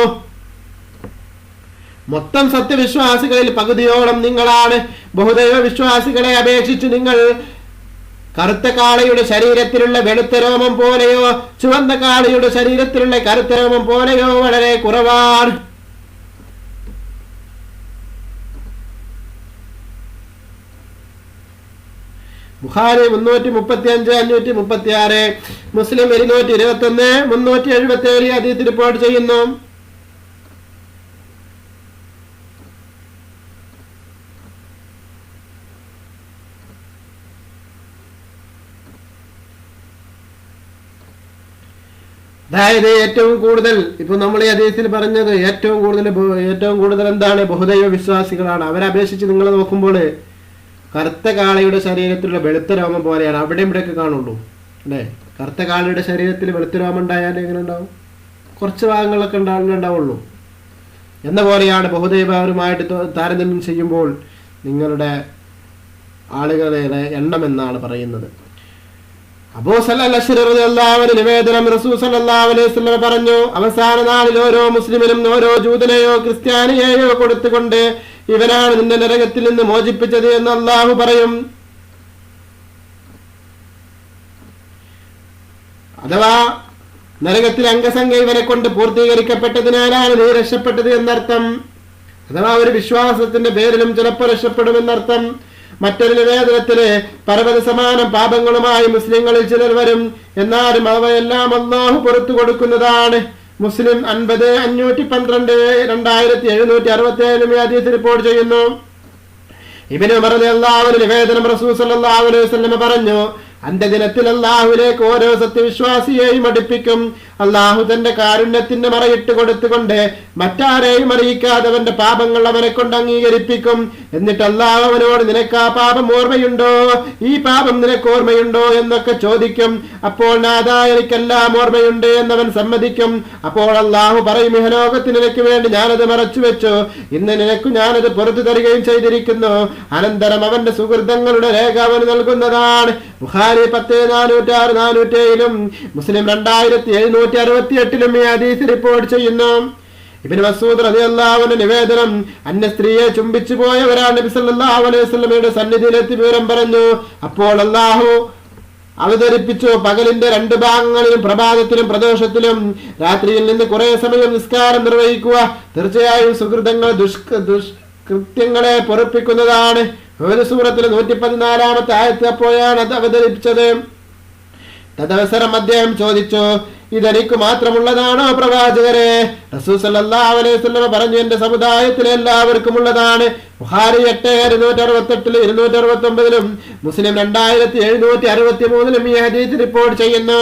മൊത്തം സത്യവിശ്വാസികളിൽ പകുതിയോളം നിങ്ങളാണ്. ബഹുദൈവ വിശ്വാസികളെ അപേക്ഷിച്ച് നിങ്ങൾ കറുത്ത കാളയുടെ ശരീരത്തിലുള്ള വെളുത്ത രോമം പോലെയോ ചുവന്ന കാളയുടെ ശരീരത്തിലുള്ള കറുത്ത രോമം പോലെയോ വളരെ കുറവാണ്. ബുഖാരി 335 536, മുസ്ലിം 221 377 ഹദീസ് റിപ്പോർട്ട് ചെയ്യുന്നു. അതായത് ഏറ്റവും കൂടുതൽ ഇപ്പൊ നമ്മൾ ഈ ഹദീസിൽ പറഞ്ഞത് ഏറ്റവും കൂടുതൽ എന്താണ്? ബഹുദൈവ വിശ്വാസികളാണ്. അവരെ അപേക്ഷിച്ച് നിങ്ങൾ നോക്കുമ്പോൾ കറുത്ത കാളയുടെ ശരീരത്തിലുള്ള വെളുത്ത രോമം പോലെയാണ്. അവിടെ ഇവിടെയൊക്കെ കാണുള്ളൂ അല്ലേ? കറുത്ത കാളയുടെ ശരീരത്തിൽ വെളുത്ത രോമം ഉണ്ടായാൽ എങ്ങനെ ഉണ്ടാവും? കുറച്ച് ഭാഗങ്ങളൊക്കെ ഉണ്ടാവുള്ളൂ എന്ന പോലെയാണ് ബഹുദൈവരുമായിട്ട് താരതമ്യം ചെയ്യുമ്പോൾ നിങ്ങളുടെ ആളുകളുടെ എണ്ണം എന്നാണ് പറയുന്നത്. അബൂ സലൽ അശ്അരി റളിയല്ലാഹു അൻഹു നിവേദനം, റസൂൽ സല്ലല്ലാഹു അലൈഹി വസല്ലം പറഞ്ഞു, അവസാന നാളിൽ ഓരോ മുസ്ലിമിനും ഓരോ ജൂതനെയോ ക്രിസ്ത്യാനിയെയോ കൊടുത്തുകൊണ്ട് ഇവനാണ് നിന്റെ നരകത്തിൽ നിന്ന് മോചിപ്പിച്ചത് എന്ന് അല്ലാഹു പറയും. അഥവാ നരകത്തിൽ അംഗസംഖ്യ ഇവനെ കൊണ്ട് പൂർത്തീകരിക്കപ്പെട്ടതിനാലാണ് നീ രക്ഷപ്പെട്ടത് എന്നർത്ഥം. അഥവാ ഒരു വിശ്വാസത്തിന്റെ പേരിലും ചിലപ്പോൾ രക്ഷപ്പെടുമെന്നർത്ഥം. മറ്റൊരു നിവേദനത്തില് പർവ്വത സമാനം പാപങ്ങളുമായി മുസ്ലിങ്ങളിൽ ചിലർ വരും, എന്നാലും അവയെല്ലാം അല്ലാഹു പുറത്തു കൊടുക്കുന്നതാണ്. മുസ്ലിം 50-512 2767 ഹദീസ് റിപ്പോർട്ട് ചെയ്യുന്നു. ഇബ്നു ഉമർ റളിയല്ലാഹു അൻഹു നിവേദനം റസൂൽ സല്ലല്ലാഹു അലൈഹി വസല്ലം പറഞ്ഞു, അന്ത്യദിനത്തിൽ അല്ലാഹുവിലേക്ക് ഓരോ സത്യവിശ്വാസിയെയും അടുപ്പിക്കും. അല്ലാഹു തന്റെ കാരുണ്യത്തിന് മറയിട്ട് കൊടുത്തുകൊണ്ട് മറ്റാരെയും അറിയിക്കാതെ അവന്റെ പാപങ്ങൾ അവനെ കൊണ്ട് അംഗീകരിപ്പിക്കും. എന്നിട്ട് അല്ലാഹു അവനോട്, നിനക്ക് ആ പാപം ഓർമ്മയുണ്ടോ, ഈ പാപം നിനക്ക് ഓർമ്മയുണ്ടോ എന്നൊക്കെ ചോദിക്കും. അപ്പോൾ നാഥാ, എനിക്കെല്ലാം ഓർമ്മയുണ്ട് എന്നവൻ സമ്മതിക്കും. അപ്പോൾ അല്ലാഹു പറയും, ഇഹലോകത്തിന് നിനക്ക് വേണ്ടി ഞാനത് മറച്ചു വെച്ചു, ഇന്ന് നിനക്ക് ഞാനത് പുറത്തു തരികയും ചെയ്തിരിക്കുന്നു. അനന്തരം അവന്റെ സുഹൃതങ്ങളുടെ രേഖ അവന് നൽകുന്നതാണ്. ബുഖാരി 10-406-407 മുസ്ലിം 2768 ഈ ഹദീസ് റിപ്പോർട്ട് ചെയ്യുന്നു. ഇബ്നു മസ്ഊദ് റളിയല്ലാഹു അൻഹു നിവേദനം, അന്യ സ്ത്രീയെ ചുംബിച്ചു പോയ ഒരാൾ നബി സല്ലല്ലാഹു അലൈഹി വസല്ലമയുടെ സന്നിധിയിലെത്തി വിവരം പറഞ്ഞു. അപ്പോൾ അല്ലാഹു അവതരിപ്പിച്ചു, പകലിന്റെ 2 ഭാഗങ്ങളിലും പ്രഭാതത്തിലും പ്രദോഷത്തിലും രാത്രിയിൽ നിന്ന് കുറെ സമയം നിസ്കാരം നിർവഹിക്കുക. തീർച്ചയായും സുഹൃതങ്ങൾ ദുഷ്കൃത്യങ്ങളെ പൊറുപ്പിക്കുന്നതാണ്. ഒരു സൂറത്തിൽ 114 ആയത്ത് അപ്പോഴാണ് അത് അവതരിപ്പിച്ചത്. തദവസരം അദ്ദേഹം ചോദിച്ചു, ഇതെനിക്ക് മാത്രമുള്ളതാണോ പ്രവാചകരെ? റസൂൽ സല്ലല്ലാഹു അലൈഹി വസല്ലം പറഞ്ഞു, എന്റെ സമുദായത്തിലെ എല്ലാവർക്കും ഉള്ളതാണ്. ബുഖാരി 8-268-269 മുസ്ലിം 2763 ഈ ഹദീസ് റിപ്പോർട്ട് ചെയ്യുന്നു.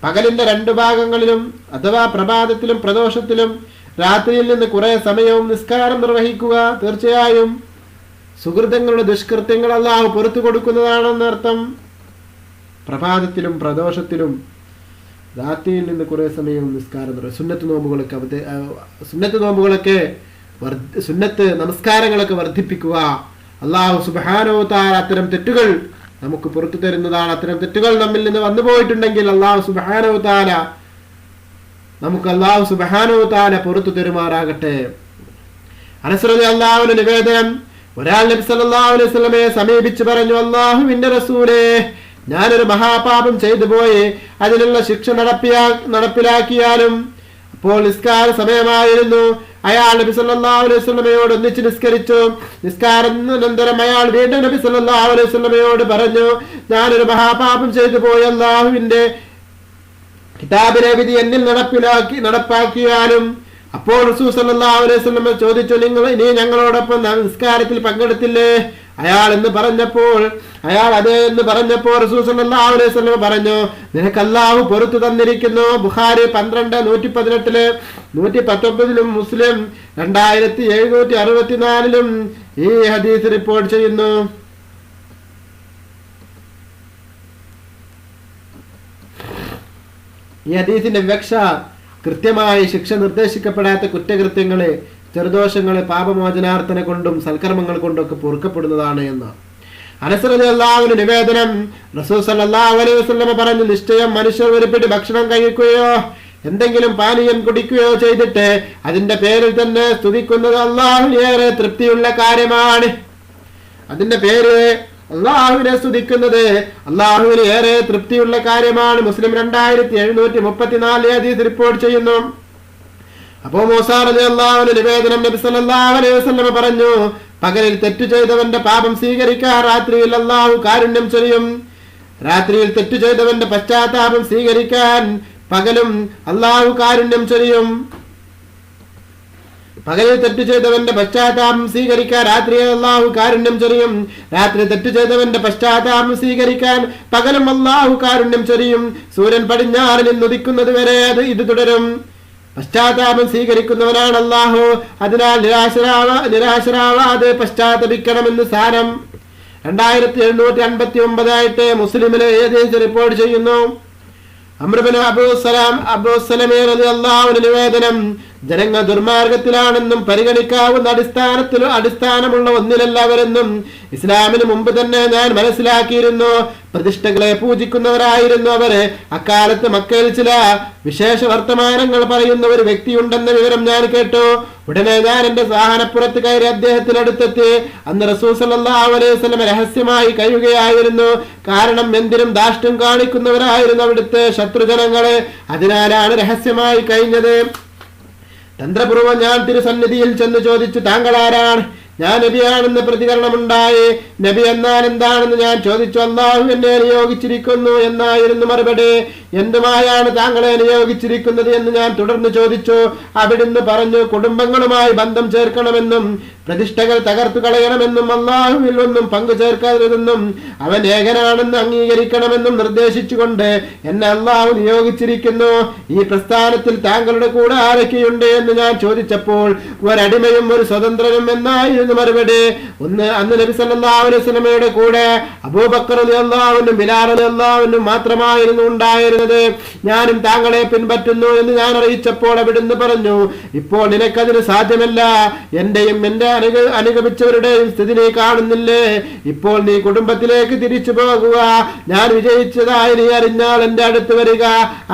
പകലിന്റെ 2 ഭാഗങ്ങളിലും അഥവാ പ്രഭാതത്തിലും പ്രദോഷത്തിലും രാത്രിയിൽ നിന്ന് കുറെ സമയവും നിസ്കാരം നിർവഹിക്കുക. തീർച്ചയായും സുഹൃതങ്ങളുടെ ദുഷ്കൃത്യങ്ങൾ അല്ലാഹു പുറത്തു കൊടുക്കുന്നതാണെന്നർത്ഥം. പ്രഭാതത്തിലും പ്രദോഷത്തിലും രാത്രിയിൽ നിന്ന് കുറെ സമയവും നിസ്കാരം സുന്നത്ത് നോമ്പുകളൊക്കെ സുന്നത്ത് നമസ്കാരങ്ങളൊക്കെ വർദ്ധിപ്പിക്കുക. അല്ലാഹു സുബ്ഹാനഹു തആല അത്തരം തെറ്റുകൾ നമുക്ക് പുറത്തു തരുന്നതാണ്. അത്തരം തെറ്റുകൾ നമ്മിൽ നിന്ന് വന്നു പോയിട്ടുണ്ടെങ്കിൽ അല്ലാഹു സുബ്ഹാനഹു തആല പുറത്തു തരുമാറാകട്ടെ. അനസ് റളിയല്ലാഹു അൻഹു നിവേദനം, ഒരാൾ നബി സല്ലല്ലാഹു അലൈഹി വസല്ലമയെ സമീപിച്ച് പറഞ്ഞു, അല്ലാഹുവിന്റെ റസൂലേ, ഞാനൊരു മഹാപാപം ചെയ്തു പോയി, അതിനുള്ള ശിക്ഷ നടപ്പിലാക്കിയാലും. അപ്പോൾ നിസ്കാര സമയമായിരുന്നു. അയാൾ നബി സല്ലല്ലാഹു അലൈഹി വസല്ലമയോട് ഒന്നിച്ച് നിസ്കരിച്ചു. നിസ്കാരാനന്തരം അയാൾ വീണ്ടും നബി സല്ലല്ലാഹു അലൈഹി വസല്ലമയോട് പറഞ്ഞു, ഞാനൊരു മഹാപാപം ചെയ്തു പോയി, അല്ലാഹുവിന്റെ കിതാബിലെ വിധി എന്നിൽ നടപ്പാക്കിയാലും. അപ്പോൾ റസൂൽ സല്ലല്ലാഹു അലൈഹി വസല്ലം ചോദിച്ചു, നീ ഞങ്ങളോടൊപ്പം നിസ്കാരത്തിൽ പങ്കെടുത്തില്ലേ? അയാൾ അതേ എന്ന് പറഞ്ഞപ്പോൾ റസൂൽ സല്ലല്ലാഹു അലൈഹി വസല്ലം പറഞ്ഞു, നിനക്ക് അല്ലാഹു പുറത്തു തന്നിരിക്കുന്നു. ബുഖാരി 12-118 119 മുസ്ലിം 2764 ഈ ഹദീസ് റിപ്പോർട്ട് ചെയ്യുന്നു. ഈ ഹദീസിന്റെ വിവക്ഷ കൃത്യമായി ശിക്ഷ നിർദ്ദേശിക്കപ്പെടാത്ത കുറ്റകൃത്യങ്ങളെ, ചെറുദോഷങ്ങളെ പാപമോചനാർത്ഥന കൊണ്ടും സൽക്കർമ്മങ്ങൾ കൊണ്ടൊക്കെ പൊറുക്കപ്പെടുന്നതാണ് എന്ന്. അനസ് റളിയല്ലാഹു അൻഹു നിവേദനം, റസൂൽ സല്ലല്ലാഹു അലൈഹി വസല്ലം പറഞ്ഞു, നിശ്ചയം മനുഷ്യർ ഒരു പിടി ഭക്ഷണം കഴിക്കുകയോ എന്തെങ്കിലും പാനീയം കുടിക്കുകയോ ചെയ്തിട്ട് അതിന്റെ പേരിൽ തന്നെ സ്തുതിക്കുന്നത് അല്ലാഹുവിന് ഏറെ തൃപ്തിയുള്ള കാര്യമാണ്. അതിന്റെ പേര് അല്ലാഹുവിനെ സ്തുതിക്കുന്നത് അല്ലാഹുവിന് ഏറെ തൃപ്തിയുള്ള കാര്യമാണ്. മുസ്ലിം 2734 ഹദീസ് റിപ്പോർട്ട് ചെയ്യുന്നു. അബൂ മൂസാ റളിയല്ലാഹു അൻഹു നിവേദനം, നബി സല്ലല്ലാഹു അലൈഹി വസല്ലം പറഞ്ഞു, പകലിൽ തെറ്റു ചെയ്തവന്റെ പാപം സ്വീകരിക്കാൻ രാത്രിയിൽ അല്ലാഹു കാരുണ്യം ചൊരിയും. രാത്രിയിൽ തെറ്റു ചെയ്തവന്റെ പശ്ചാത്താപം സ്വീകരിക്കാൻ പകലും അല്ലാഹു കാരുണ്യം ചൊരിയും. പകലിൽ തെറ്റു ചെയ്തവന്റെ പശ്ചാത്താപം സ്വീകരിക്കാൻ രാത്രിയിൽ അല്ലാഹു കാരുണ്യം ചൊരിയും. രാത്രി തെറ്റു ചെയ്തവന്റെ പശ്ചാത്താപം സ്വീകരിക്കാൻ പകലും അല്ലാഹു കാരുണ്യം ചൊരിയും. സൂര്യൻ പടിഞ്ഞാറിൽ നിന്ന് ഉദിക്കുന്നത് വരെ ഇത് തുടരും. പശ്ചാത്താപം സ്വീകരിക്കുന്നവനാണ് അല്ലാഹു. അതിനാൽ നിരാശരാവാതെ പശ്ചാത്തപിക്കണമെന്ന് സാരം. 2759 മുസ്ലിമിലെ ഹദീസ് റിപ്പോർട്ട് ചെയ്യുന്നു. അംർ ഇബ്നു അബൂ സലമ റളിയല്ലാഹു അൻഹു നിവേദനം, ജനങ്ങൾ ദുർമാർഗത്തിലാണെന്നും പരിഗണിക്കാവുന്ന അടിസ്ഥാനമുള്ള ഒന്നിലല്ല അവരെന്നും ഇസ്ലാമിന് മുമ്പ് തന്നെ ഞാൻ മനസ്സിലാക്കിയിരുന്നു. പ്രതിഷ്ഠകളെ പൂജിക്കുന്നവരായിരുന്നു അവര്. അക്കാലത്ത് മക്കയിൽ ചില വിശേഷ വർത്തമാനങ്ങൾ പറയുന്ന ഒരു വ്യക്തിയുണ്ടെന്ന വിവരം ഞാൻ കേട്ടു. ഉടനെ ഞാൻ എന്റെ വാഹനപ്പുറത്ത് കയറി അദ്ദേഹത്തിനടുത്തെത്തി. അന്ന് റസൂൽ സല്ലല്ലാഹു അലൈഹി വസല്ലം രഹസ്യമായി കഴിയുകയായിരുന്നു. കാരണം എന്തിനും ധാർഷ്ട്യം കാണിക്കുന്നവരായിരുന്നു അവിടുത്തെ ശത്രുജനങ്ങള്. അതിനാലാണ് രഹസ്യമായി കഴിഞ്ഞത്. തന്ത്രപൂർവ്വം ഞാൻ തിരുസന്നിധിയിൽ ചെന്ന് ചോദിച്ചു, താങ്കൾ ആരാണ്? ഞാൻ നബിയാണെന്ന് പ്രതികരണമുണ്ടായി. നബി എന്നാൽ എന്താണെന്ന് ഞാൻ ചോദിച്ചു. അല്ലാഹു എന്നെ നിയോഗിച്ചിരിക്കുന്നു എന്നായിരുന്നു മറുപടി. എന്തുമായാണ് താങ്കളെ നിയോഗിച്ചിരിക്കുന്നത് എന്ന് ഞാൻ തുടർന്ന് ചോദിച്ചു. അവിടുന്ന് പറഞ്ഞു, കുടുംബങ്ങളുമായി ബന്ധം ചേർക്കണമെന്നും പ്രതിഷ്ഠകൾ തകർത്തു കളയണമെന്നും അല്ലാഹുവിൽ ഒന്നും പങ്കു ചേർക്കരുതെന്നും അവൻ ഏകനാണെന്ന് അംഗീകരിക്കണമെന്നും നിർദ്ദേശിച്ചുകൊണ്ട് എന്നെ അല്ലാഹു നിയോഗിച്ചിരിക്കുന്നു. ഈ പ്രസ്ഥാനത്തിൽ താങ്കളുടെ കൂടെ ആരൊക്കെയുണ്ട് എന്ന് ഞാൻ ചോദിച്ചപ്പോൾ ഒരടിമയും ഒരു സ്വതന്ത്രനും എന്നായിരുന്നു മറുപടി. അന്ന് നബി സല്ലല്ലാഹു അലൈഹി വസല്ലമയുടെ കൂടെ അബൂബക്കർ റളിയല്ലാഹു അൻഹു ബിലാൽ റളിയല്ലാഹു അൻഹു മാത്രമായിരുന്നു ഉണ്ടായിരുന്നത്. ഞാനും താങ്കളെ പിൻപറ്റുന്നു എന്ന് ഞാൻ അറിയിച്ചപ്പോൾ അവിടുന്ന് പറഞ്ഞു, ഇപ്പോൾ നിനക്കതിന് സാധ്യമല്ല. എന്റെയും എന്റെ അനുഗമിച്ചവരുടെയും സ്ഥിതി നീ കാണുന്നില്ലേ? ഇപ്പോൾ നീ കുടുംബത്തിലേക്ക് തിരിച്ചു പോകുക. ഞാൻ വിജയിച്ചതായി നീ അറിഞ്ഞാൽ എന്റെ അടുത്ത് വരിക.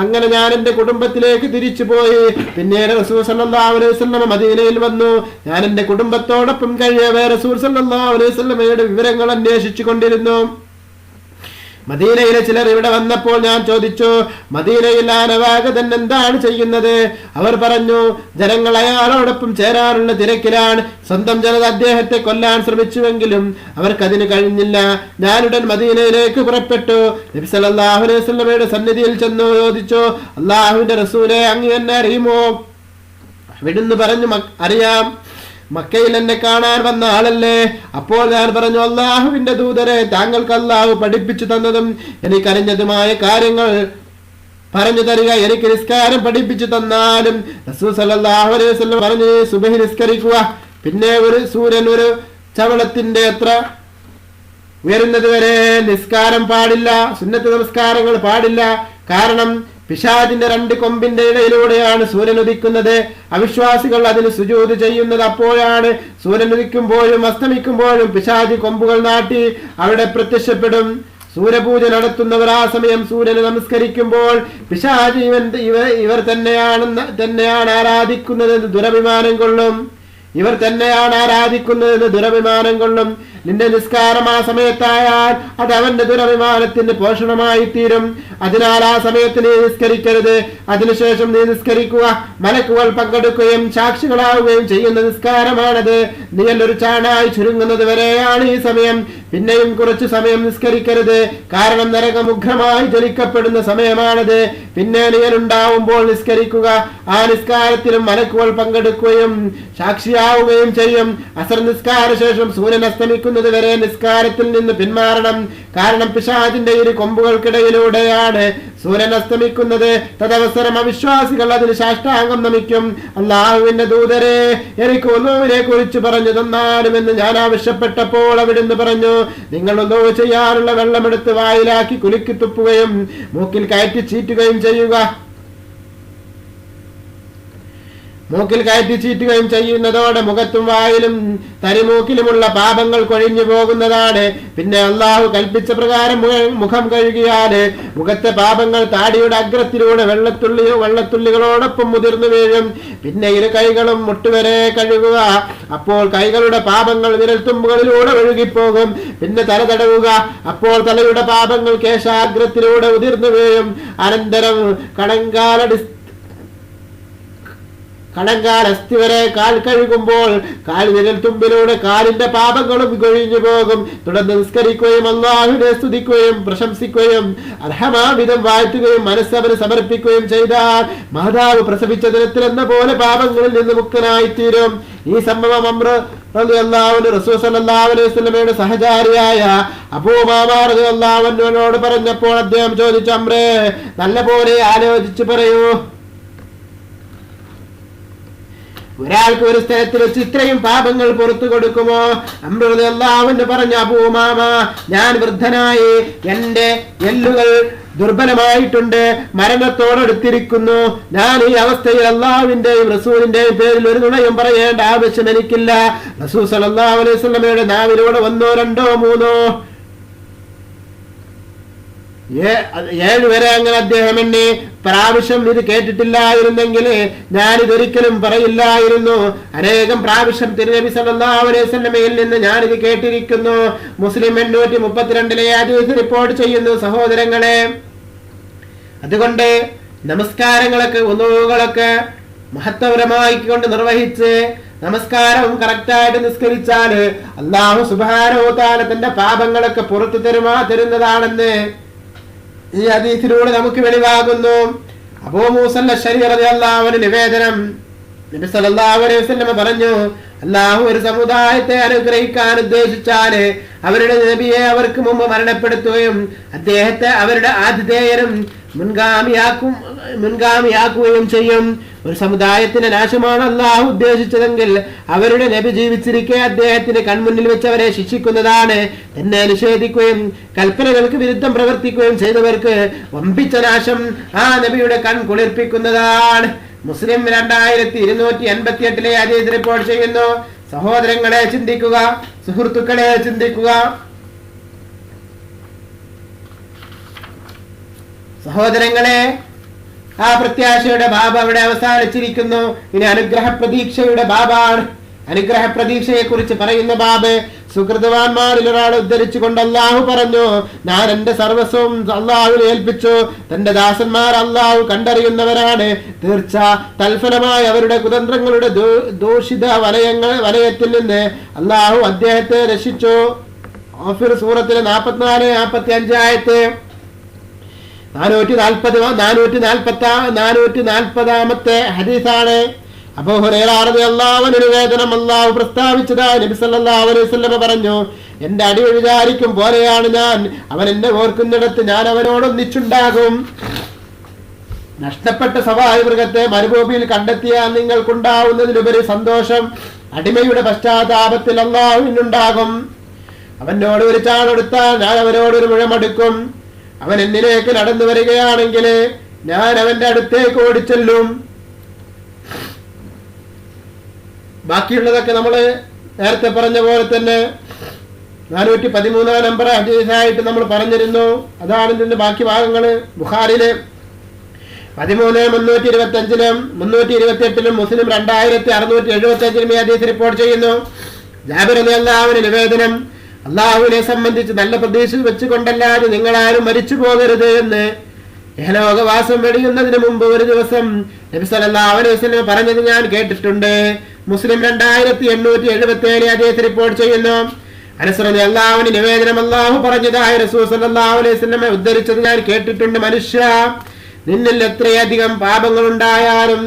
അങ്ങനെ ഞാൻ എന്റെ കുടുംബത്തിലേക്ക് തിരിച്ചു പോയി. പിന്നീട് റസൂൽ സല്ലല്ലാഹു അലൈഹി വസല്ലം മദീനയിൽ വന്നു. ഞാൻ എന്റെ കുടുംബത്തോടൊപ്പം കഴിയവേ റസൂൽ സല്ലല്ലാഹു അലൈഹി വസല്ലമയുടെ വിവരങ്ങൾ അന്വേഷിച്ചു കൊണ്ടിരുന്നു. മദീനയിലെ ചിലർ ഇവിടെ വന്നപ്പോൾ ഞാൻ ചോദിച്ചു, മദീനയിൽ ആ നവാഗതൻ എന്താണ് ചെയ്യുന്നത്? അവർ പറഞ്ഞു, ജനങ്ങൾ അയാളോടൊപ്പം ചേരാനുള്ള തിരക്കിലാണ്. സ്വന്തം ജനത അദ്ദേഹത്തെ കൊല്ലാൻ ശ്രമിച്ചുവെങ്കിലും അവർക്കതിന് കഴിഞ്ഞില്ല. ഞാനുടൻ മദീനയിലേക്ക് പുറപ്പെട്ടു. നബി സല്ലല്ലാഹു അലൈഹി വസല്ലമയുടെ സന്നിധിയിൽ ചെന്നു ചോദിച്ചു, അല്ലാഹുവിന്റെ റസൂലേ, അങ്ങ് എന്നെ അറിയുമോ? അവിടുന്ന് പറഞ്ഞു, അറിയാം. മക്കയിൽ എന്നെ കാണാൻ വന്ന ആളല്ലേ? അപ്പോൾ ഞാൻ പറഞ്ഞു, അല്ലാഹുവിന്റെ ദൂതരെ, താങ്കൾക്ക് അല്ലാഹു പഠിപ്പിച്ചു തന്നതും എനിക്കറിഞ്ഞതുമായ കാര്യങ്ങൾ പറഞ്ഞു തരിക. എനിക്ക് നിസ്കാരം പഠിപ്പിച്ചു തന്നാലും. റസൂൽ സല്ലല്ലാഹു അലൈഹി വസല്ലം പറഞ്ഞു, സുബഹി നിസ്കരിക്കുക. പിന്നെ സൂര്യൻ ഒരു ചവളത്തിന്റെ അത്ര ഉയരുന്നത് വരെ നിസ്കാരം പാടില്ല. സുന്നത്ത് നമസ്കാരങ്ങൾ പാടില്ല. കാരണം പിശാചിന്റെ 2 കൊമ്പിന്റെ ഇടയിലൂടെയാണ് സൂര്യൻ ഉദിക്കുന്നത്. അവിശ്വാസികൾ അതിന് സുജൂദ് ചെയ്യുന്നത് അപ്പോഴാണ്. സൂര്യൻ ഉദിക്കുമ്പോഴും അസ്തമിക്കുമ്പോഴും പിശാചി കൊമ്പുകൾ നാട്ടി അവിടെ പ്രത്യക്ഷപ്പെടും. സൂര്യപൂജ നടത്തുന്നവർ ആ സമയം സൂര്യനെ നമസ്കരിക്കുമ്പോൾ പിശാചി ഇവർ തന്നെയാണ് ആരാധിക്കുന്നതെന്ന് ദുരഭിമാനം കൊള്ളും. നിന്റെ നിസ്കാരം ആ സമയത്തായാൽ അത് അവന്റെ ദുരഭിമാനത്തിന്റെ പോഷണമായി തീരും. അതിനാൽ ആ സമയത്ത് നീ നിസ്കരിക്കരുത്. അതിനുശേഷം നീ നിസ്കരിക്കുക. മലക്കുകൾ പങ്കെടുക്കുകയും സാക്ഷികളാവുകയും ചെയ്യുന്ന നിസ്കാരമാണത്. നീയല്ലൊരു ചാണായി ചുരുങ്ങുന്നത് വരെയാണ് ഈ സമയം. പിന്നെയും കുറച്ചു സമയം നിസ്കരിക്കരുത്. കാരണം നരകമുഖ്രമായി ജ്വലിക്കപ്പെടുന്ന സമയമാണത്. പിന്നെ നീയലുണ്ടാവുമ്പോൾ നിസ്കരിക്കുക. ആ നിസ്കാരത്തിലും മലക്കുകൾ പങ്കെടുക്കുകയും സാക്ഷിയാവുകയും ചെയ്യും. അസർ നിസ്കാര ശേഷം സൂര്യൻ അസ്തമിക്കുന്നത് വരെ നിസ്കാരത്തിൽ നിന്ന് പിന്മാറണം. കാരണം പിശാചിന്റെ 2 കൊമ്പുകൾക്കിടയിലൂടെയാണ് സൂര്യൻ അസ്തമിക്കുന്നത്. തദവസരം അവിശ്വാസികൾ അതിന് സാഷ്ടാംഗം നമിക്കും. അല്ലാഹുവിന്റെ ദൂതരെ, എനിക്ക് ഒന്നുവിനെ കുറിച്ച് പറഞ്ഞു തന്നാലുമെന്ന് ഞാൻ ആവശ്യപ്പെട്ടപ്പോൾ അവിടുന്ന് പറഞ്ഞു, നിങ്ങൾ ഒന്നോ ചെയ്യാനുള്ള വെള്ളമെടുത്ത് വായിലാക്കി കുലുക്കി തുപ്പുകയും മൂക്കിൽ കയറ്റി ചീറ്റുകയും ചെയ്യുന്നതോടെ മുഖത്തും വായിലും തരിമൂക്കിലുമുള്ള പാപങ്ങൾ കൊഴിഞ്ഞു പോകുന്നതാണ്. പിന്നെ അള്ളാഹു കൽപ്പിച്ച പ്രകാരം മുഖം കഴുകിയാല് മുഖത്തെ പാപങ്ങൾ താടിയുടെ അഗ്രത്തിലൂടെ വെള്ളത്തുള്ളികളോടൊപ്പം മുതിർന്നു വീഴും. പിന്നെ 2 കൈകളും മുട്ടുവരെ കഴുകുക. അപ്പോൾ കൈകളുടെ പാപങ്ങൾ വിരൽത്തുമ്പുകളിലൂടെ ഒഴുകിപ്പോകും. പിന്നെ തല തടവുക. അപ്പോൾ തലയുടെ പാപങ്ങൾ കേശാഗ്രത്തിലൂടെ ഉതിർന്നു വീഴും. അനന്തരം കണങ്കാലസ്ഥി വരെ കാൽ കഴുകുമ്പോൾ കാൽ വിരൽ തുമ്പിലൂടെ കാലിന്റെ പാപങ്ങളും കൊഴിഞ്ഞു പോകും. തുടർന്ന് നിസ്കരിക്കുകയും അല്ലാഹുവിനെ സ്തുതിക്കുകയും പ്രശംസിക്കുകയും അർഹമാവിധം വാഴ്ത്തുകയും മനസ്സവന് സമർപ്പിക്കുകയും ചെയ്താൽ മാതാവ് പ്രസവിച്ച ദിനത്തിലെന്ന പോലെ പാപങ്ങളിൽ നിന്ന് മുക്തനായിത്തീരും. ഈ സംഭവം അംർ റളിയല്ലാഹു അൻഹു റസൂൽ സല്ലല്ലാഹു അലൈഹി വസല്ലമയുടെ സഹചാരിയായ അബൂ ഉമാമ റളിയല്ലാഹു അൻഹുവിനോട് പറഞ്ഞപ്പോൾ അദ്ദേഹം ചോദിച്ചു, അംറേ, നല്ല പോലെ ആലോചിച്ചു പറയൂ. ഒരാൾക്ക് ഒരു സ്ഥലത്തിൽ വെച്ച് ഇത്രയും പാപങ്ങൾ പുറത്തു കൊടുക്കുമോ? അംർ റളിയല്ലാഹു അൻഹു പറഞ്ഞു, അബൂ ഉമാമ, ഞാൻ വൃദ്ധനായി, എന്റെ എല്ലുകൾ ദുർബലമായിട്ടുണ്ട്, മരണത്തോടടുത്തിരിക്കുന്നു. ഞാൻ ഈ അവസ്ഥയിൽ അള്ളാഹുവിന്റെയും റസൂലിന്റെയും പേരിൽ ഒരു നുണയും പറയേണ്ട ആവശ്യം എനിക്കില്ല. റസൂൽ സല്ലല്ലാഹു അലൈഹി വസല്ലമയുടെ നാവിലൂടെ 1, 2, 3, 7 വരെ അങ്ങനെ അദ്ദേഹം എന്നെ പ്രാവശ്യം ഇത് കേട്ടിട്ടില്ലായിരുന്നെങ്കിൽ ഞാനിതൊരിക്കലും പറയില്ലായിരുന്നു. അനേകം പ്രാവശ്യം തിരുനബി സല്ലല്ലാഹു അലൈഹി വസല്ലമയിൽ നിന്ന് ഞാനിത് കേട്ടിരിക്കുന്നു. മുസ്ലിം 832 ഹദീസ് റിപ്പോർട്ട് ചെയ്യുന്നു. സഹോദരങ്ങളെ, അതുകൊണ്ട് നമസ്കാരങ്ങളൊക്കെ ഒന്നുകളൊക്കെ മഹത്വപരമായി കൊണ്ട് നിർവഹിച്ച് നമസ്കാരവും കറക്റ്റായിട്ട് നിസ്കരിച്ചാൽ അല്ലാഹു സുബ്ഹാനഹു വ തആല തന്റെ പാപങ്ങളൊക്കെ പുറത്തു തരുന്നതാണെന്ന് ഈ ഹദീസിലൂടെ നമുക്ക് വെളിവാകുന്നു. അബൂ മൂസ അശ്ശഅരി റളിയല്ലാഹു അൻഹു നിവേദനം, നബി സല്ലല്ലാഹു അലൈഹി വസല്ലം പറഞ്ഞു, അല്ലാഹു ഒരു സമുദായത്തെ അനുഗ്രഹിക്കാൻ ഉദ്ദേശിച്ചാൽ അവരുടെ നബിയെ അവർക്ക് മുമ്പ് മരണപ്പെടുത്തുകയും അദ്ദേഹത്തെ അവരുടെ ആതിഥേയരും മുൻഗാമിയാക്കുകയും ചെയ്യും. ഒരു സമുദായത്തിന്റെ നാശമാണ് അല്ലാഹു ഉദ്ദേശിച്ചതെങ്കിൽ അവരുടെ നബി ജീവിച്ചിരിക്കെ അദ്ദേഹത്തിന് കൺമുന്നിൽ വെച്ച് അവരെ ശിക്ഷിക്കുന്നതാണ്. തന്നെ നിഷേധിക്കുകയും കൽപ്പനകൾക്ക് വിരുദ്ധം പ്രവർത്തിക്കുകയും ചെയ്തവർക്ക് വമ്പിച്ച നാശം ആ നബിയുടെ കൺ കുളിർപ്പിക്കുന്നതാണ്. മുസ്ലിം 2288 ഹദീസ് റിപ്പോർട്ട് ചെയ്യുന്നു. സഹോദരങ്ങളെ ചിന്തിക്കുക, സുഹൃത്തുക്കളെ ചിന്തിക്കുക. സഹോദരങ്ങളെ, ആ പ്രത്യാശയുടെ ബാബ് അവിടെ അവസാനിച്ചിരിക്കുന്നു. ഇനി അനുഗ്രഹ പ്രതീക്ഷയുടെ ബാബാണ്. അനുഗ്രഹ പ്രതീക്ഷയെ കുറിച്ച് പറയുന്ന ബാബ്, സുഹൃതവാന്മാരിൽ ഒരാളെ ഉദ്ധരിച്ചുകൊണ്ട് അല്ലാഹു പറഞ്ഞു, ഞാൻ എന്റെ സർവസ്വം അല്ലാഹുവിനെ ഏൽപ്പിച്ചു. തന്റെ ദാസന്മാർ അല്ലാഹു കണ്ടറിയുന്നവരാണ്. തീർച്ച തൽഫലമായി അവരുടെ കുതന്ത്രങ്ങളുടെ ദൂഷിത വലയത്തിൽ നിന്ന് അല്ലാഹു അദ്ദേഹത്തെ രക്ഷിച്ചു. ഗാഫിർ സൂറത്തിലെ 44-45 ആയത്ത് 440-440 ഹദീസാണ്. അബൂ ഹുറൈറ റളിയല്ലാഹു അൻഹു നിവേദനം, അല്ലാഹു പ്രസ്താവിച്ചതായി നബി സല്ലല്ലാഹു അലൈഹി വസല്ലം പറഞ്ഞു, എന്റെ അടി വിചാരിക്കും പോലെയാണ് ഞാൻ. അവൻ എന്നെ ഓർക്കുന്നിടത്ത് ഞാൻ അവനോടൊന്നിച്ചുണ്ടാകും. നഷ്ടപ്പെട്ട സവാരി മൃഗത്തെ മരുഭൂമിയിൽ കണ്ടെത്തിയാൽ നിങ്ങൾക്കുണ്ടാവുന്നതിലുപരി സന്തോഷം അടിമയുടെ പശ്ചാത്താപത്തിൽ അല്ലാഹുവിനുണ്ടാകും. അവനോട് ഒരു ചാണെടുത്താൽ ഞാൻ അവനോടൊരു മുഴമെടുക്കും. അവൻ എന്നിലേക്ക് നടന്നു വരികയാണെങ്കിൽ ഞാൻ അവന്റെ അടുത്തേക്ക് ഓടിച്ചെല്ലും. ബാക്കിയുള്ളതൊക്കെ നമ്മൾ നേരത്തെ പറഞ്ഞ പോലെ തന്നെ 413 നമ്പർ ഹദീസായിട്ട് നമ്മൾ പറഞ്ഞിരുന്നു. അതാണ് ഇതിന്റെ ബാക്കി ഭാഗങ്ങൾ. ബുഖാരിയില് 13, 325, മുസ്ലിം 2675 ഹദീസ് റിപ്പോർട്ട് ചെയ്യുന്നു. ജാബിർ റളിയല്ലാഹു അൻഹു നിവേദനം, അള്ളാഹുവിനെ സംബന്ധിച്ച് നല്ല പ്രതീക്ഷ വെച്ചുകൊണ്ടല്ലാതെ നിങ്ങളാരും മരിച്ചു പോകരുത് എന്ന് ഇഹലോകവാസം വെടിയുന്നതിന് മുമ്പ് ഒരു ദിവസം നബി സല്ലല്ലാഹു അലൈഹി വസല്ലം പറഞ്ഞത് ഞാൻ കേട്ടിട്ടുണ്ട്. മുസ്ലിം 2877 ഹദീസ് റിപ്പോർട്ട് ചെയ്യുന്നു. അനസ് റളിയല്ലാഹു അൻഹു നിവേദനം, അല്ലാഹു പറഞ്ഞതായി റസൂൽ സല്ലല്ലാഹു അലൈഹി വസല്ലം ഉദ്ധരിച്ചത് ഞാൻ കേട്ടിട്ടുണ്ട്. മനുഷ്യ, നിന്നിൽ എത്രയധികം പാപങ്ങൾ ഉണ്ടായാലും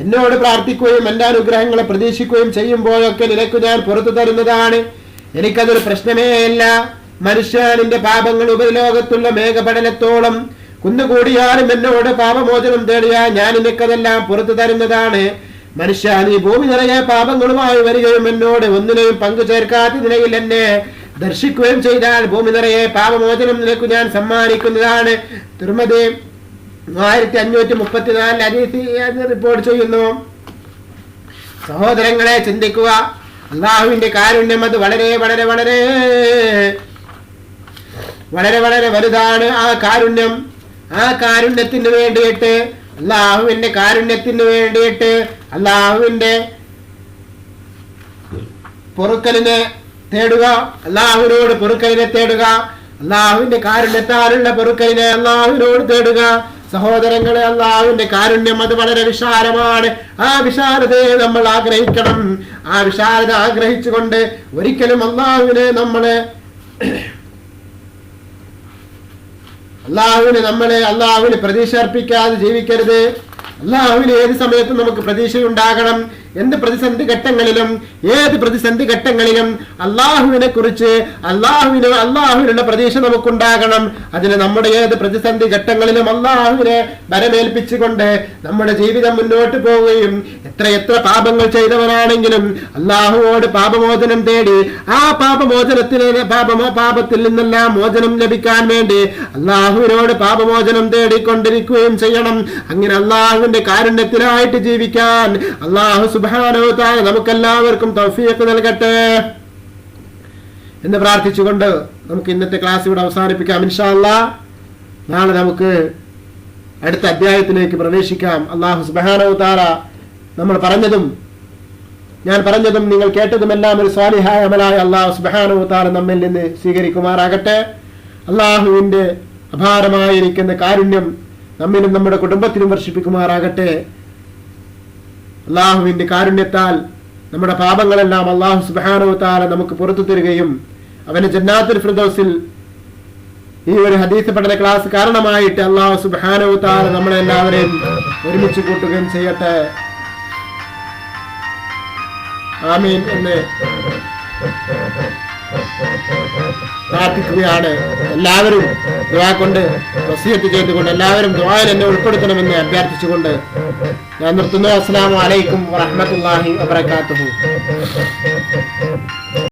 എന്നോട് പ്രാർത്ഥിക്കുകയും എന്റെ അനുഗ്രഹങ്ങളെ പ്രതീക്ഷിക്കുകയും ചെയ്യുമ്പോഴൊക്കെ നിനക്ക് ഞാൻ പുറത്തു തരുന്നതാണ്. എനിക്കതൊരു പ്രശ്നമേ അല്ല. മനുഷ്യ, നിന്റെ പാപങ്ങൾ ഉപരിലോകത്തുള്ള മേഘപടലത്തോളം കുന്നുകൂടിയാലും എന്നോട് പാപമോചനം തേടിയാൽ ഞാൻ നിനക്കതെല്ലാം പുറത്തു തരുന്നതാണ്. മനുഷ്യ, നീ ഭൂമി നിറയെ പാപങ്ങളുമായി വരികയും എന്നോട് ഒന്നിനെയും പങ്കു ചേർക്കാത്ത നിലയിൽ എന്നെ ദർശിക്കുകയും ചെയ്താൽ ഭൂമി നിറയെ പാപമോചനം നിനക്ക് ഞാൻ സമ്മാനിക്കുന്നതാണ്. തിർമിദി 1534 ഹദീസ് റിപ്പോർട്ട് ചെയ്യുന്നു. സഹോദരങ്ങളെ ചിന്തിക്കുക, അള്ളാഹുവിന്റെ കാരുണ്യം അത് വളരെ വളരെ വളരെ വളരെ വളരെ വലുതാണ്. ആ കാരുണ്യത്തിന് വേണ്ടിയിട്ട് അള്ളാഹുവിന്റെ കാരുണ്യത്തിന് വേണ്ടിയിട്ട് അള്ളാഹുവിന്റെ പൊറുക്കലിനെ തേടുക, അള്ളാഹുവിനോട് പൊറുക്കലിനെ തേടുക, അള്ളാഹുവിന്റെ കാരുണ്യത്താലുള്ള പൊറുക്കലിനെ അള്ളാഹുവിനോട് തേടുക. സഹോദരങ്ങളെ, അള്ളാഹുവിന്റെ കാരുണ്യം അത് വളരെ വിശാലമാണ്. ആ വിശാലതയെ നമ്മൾ ആഗ്രഹിക്കണം. ആ വിശാലത ആഗ്രഹിച്ചുകൊണ്ട് ഒരിക്കലും അള്ളാഹുവിന് പ്രതീക്ഷ അർപ്പിക്കാതെ ജീവിക്കരുത്. അള്ളാഹുവിന് ഏത് സമയത്തും നമുക്ക് പ്രതീക്ഷയുണ്ടാകണം. എന്ത് പ്രതിസന്ധി ഘട്ടങ്ങളിലും ഏത് പ്രതിസന്ധി ഘട്ടങ്ങളിലും അള്ളാഹുവിനെ കുറിച്ച് അള്ളാഹുവിനുള്ള പ്രതീക്ഷ നമുക്കുണ്ടാകണം. അതിന് നമ്മുടെ ഏത് പ്രതിസന്ധി ഘട്ടങ്ങളിലും അള്ളാഹുവിനെ ബലമേൽപ്പിച്ചുകൊണ്ട് നമ്മുടെ ജീവിതം മുന്നോട്ട് പോവുകയും എത്ര പാപങ്ങൾ ചെയ്തവനാണെങ്കിലും അള്ളാഹുവോട് പാപമോചനം തേടി ആ പാപത്തിൽ നിന്നെല്ലാം മോചനം ലഭിക്കാൻ വേണ്ടി അള്ളാഹുവിനോട് പാപമോചനം തേടിക്കൊണ്ടിരിക്കുകയും ചെയ്യണം. അങ്ങനെ അള്ളാഹുവിന്റെ കാരുണ്യത്തിലായിട്ട് ജീവിക്കാൻ അള്ളാഹു സുബ്ഹാനഹു വ തആല നമുക്കെല്ലാവർക്കും തൗഫീഖ് നൽകട്ടെ എന്ന് പ്രാർത്ഥിച്ചുകൊണ്ട് നമുക്ക് ഇന്നത്തെ ക്ലാസ് ഇവിടെ അവസാനിപ്പിക്കാം. ഇൻഷാ അല്ലാഹ് നാളെ നമുക്ക് അടുത്ത അധ്യായത്തിലേക്ക് പ്രവേശിക്കാം. അള്ളാഹു സുബ്ഹാനഹു വ തആല ഞാൻ പറഞ്ഞതും നിങ്ങൾ കേട്ടതുമെല്ലാം ഒരു സ്വാലിഹായ അമലായ അള്ളാഹു സുബ്ഹാനഹു വ തആല നമ്മിൽ നിന്ന് സ്വീകരിക്കുമാറാകട്ടെ. അള്ളാഹുവിന്റെ അപാരമായിരിക്കുന്ന കാരുണ്യം നമ്മിലും നമ്മുടെ കുടുംബത്തിലും വർഷിപ്പിക്കുമാറാകട്ടെ. അള്ളാഹുവിന്റെ കാരുണ്യത്താൽ നമ്മുടെ പാപങ്ങളെല്ലാം അള്ളാഹു സുബ്ഹാനഹു വ തആല നമുക്ക് പുറത്തു തരികയും അവന് ജന്നാത്തുൽ ഫിർദൗസിൽ ഈ ഒരു ഹദീസ് പഠന ക്ലാസ് കാരണമായിട്ട് അള്ളാഹു സുബ്ഹാനഹു വ തആല നമ്മളെല്ലാവരെയും ഒരുമിച്ച് കൂട്ടുകയും ചെയ്യട്ടെ. ആമീൻ എന്ന് പ്രാർത്ഥിക്കുകയാണ്. എല്ലാവരും ദുആ കൊണ്ട് വസിയത്ത് ചെയ്തുകൊണ്ട് എല്ലാവരും ദുആയിൽ എന്നെ ഉൾപ്പെടുത്തണമെന്ന് അഭ്യർത്ഥിച്ചുകൊണ്ട് ഞാൻ നിർത്തുന്നു. അസ്സലാമു അലൈക്കും വറഹ്മത്തുള്ളാഹി വബറകാതുഹു.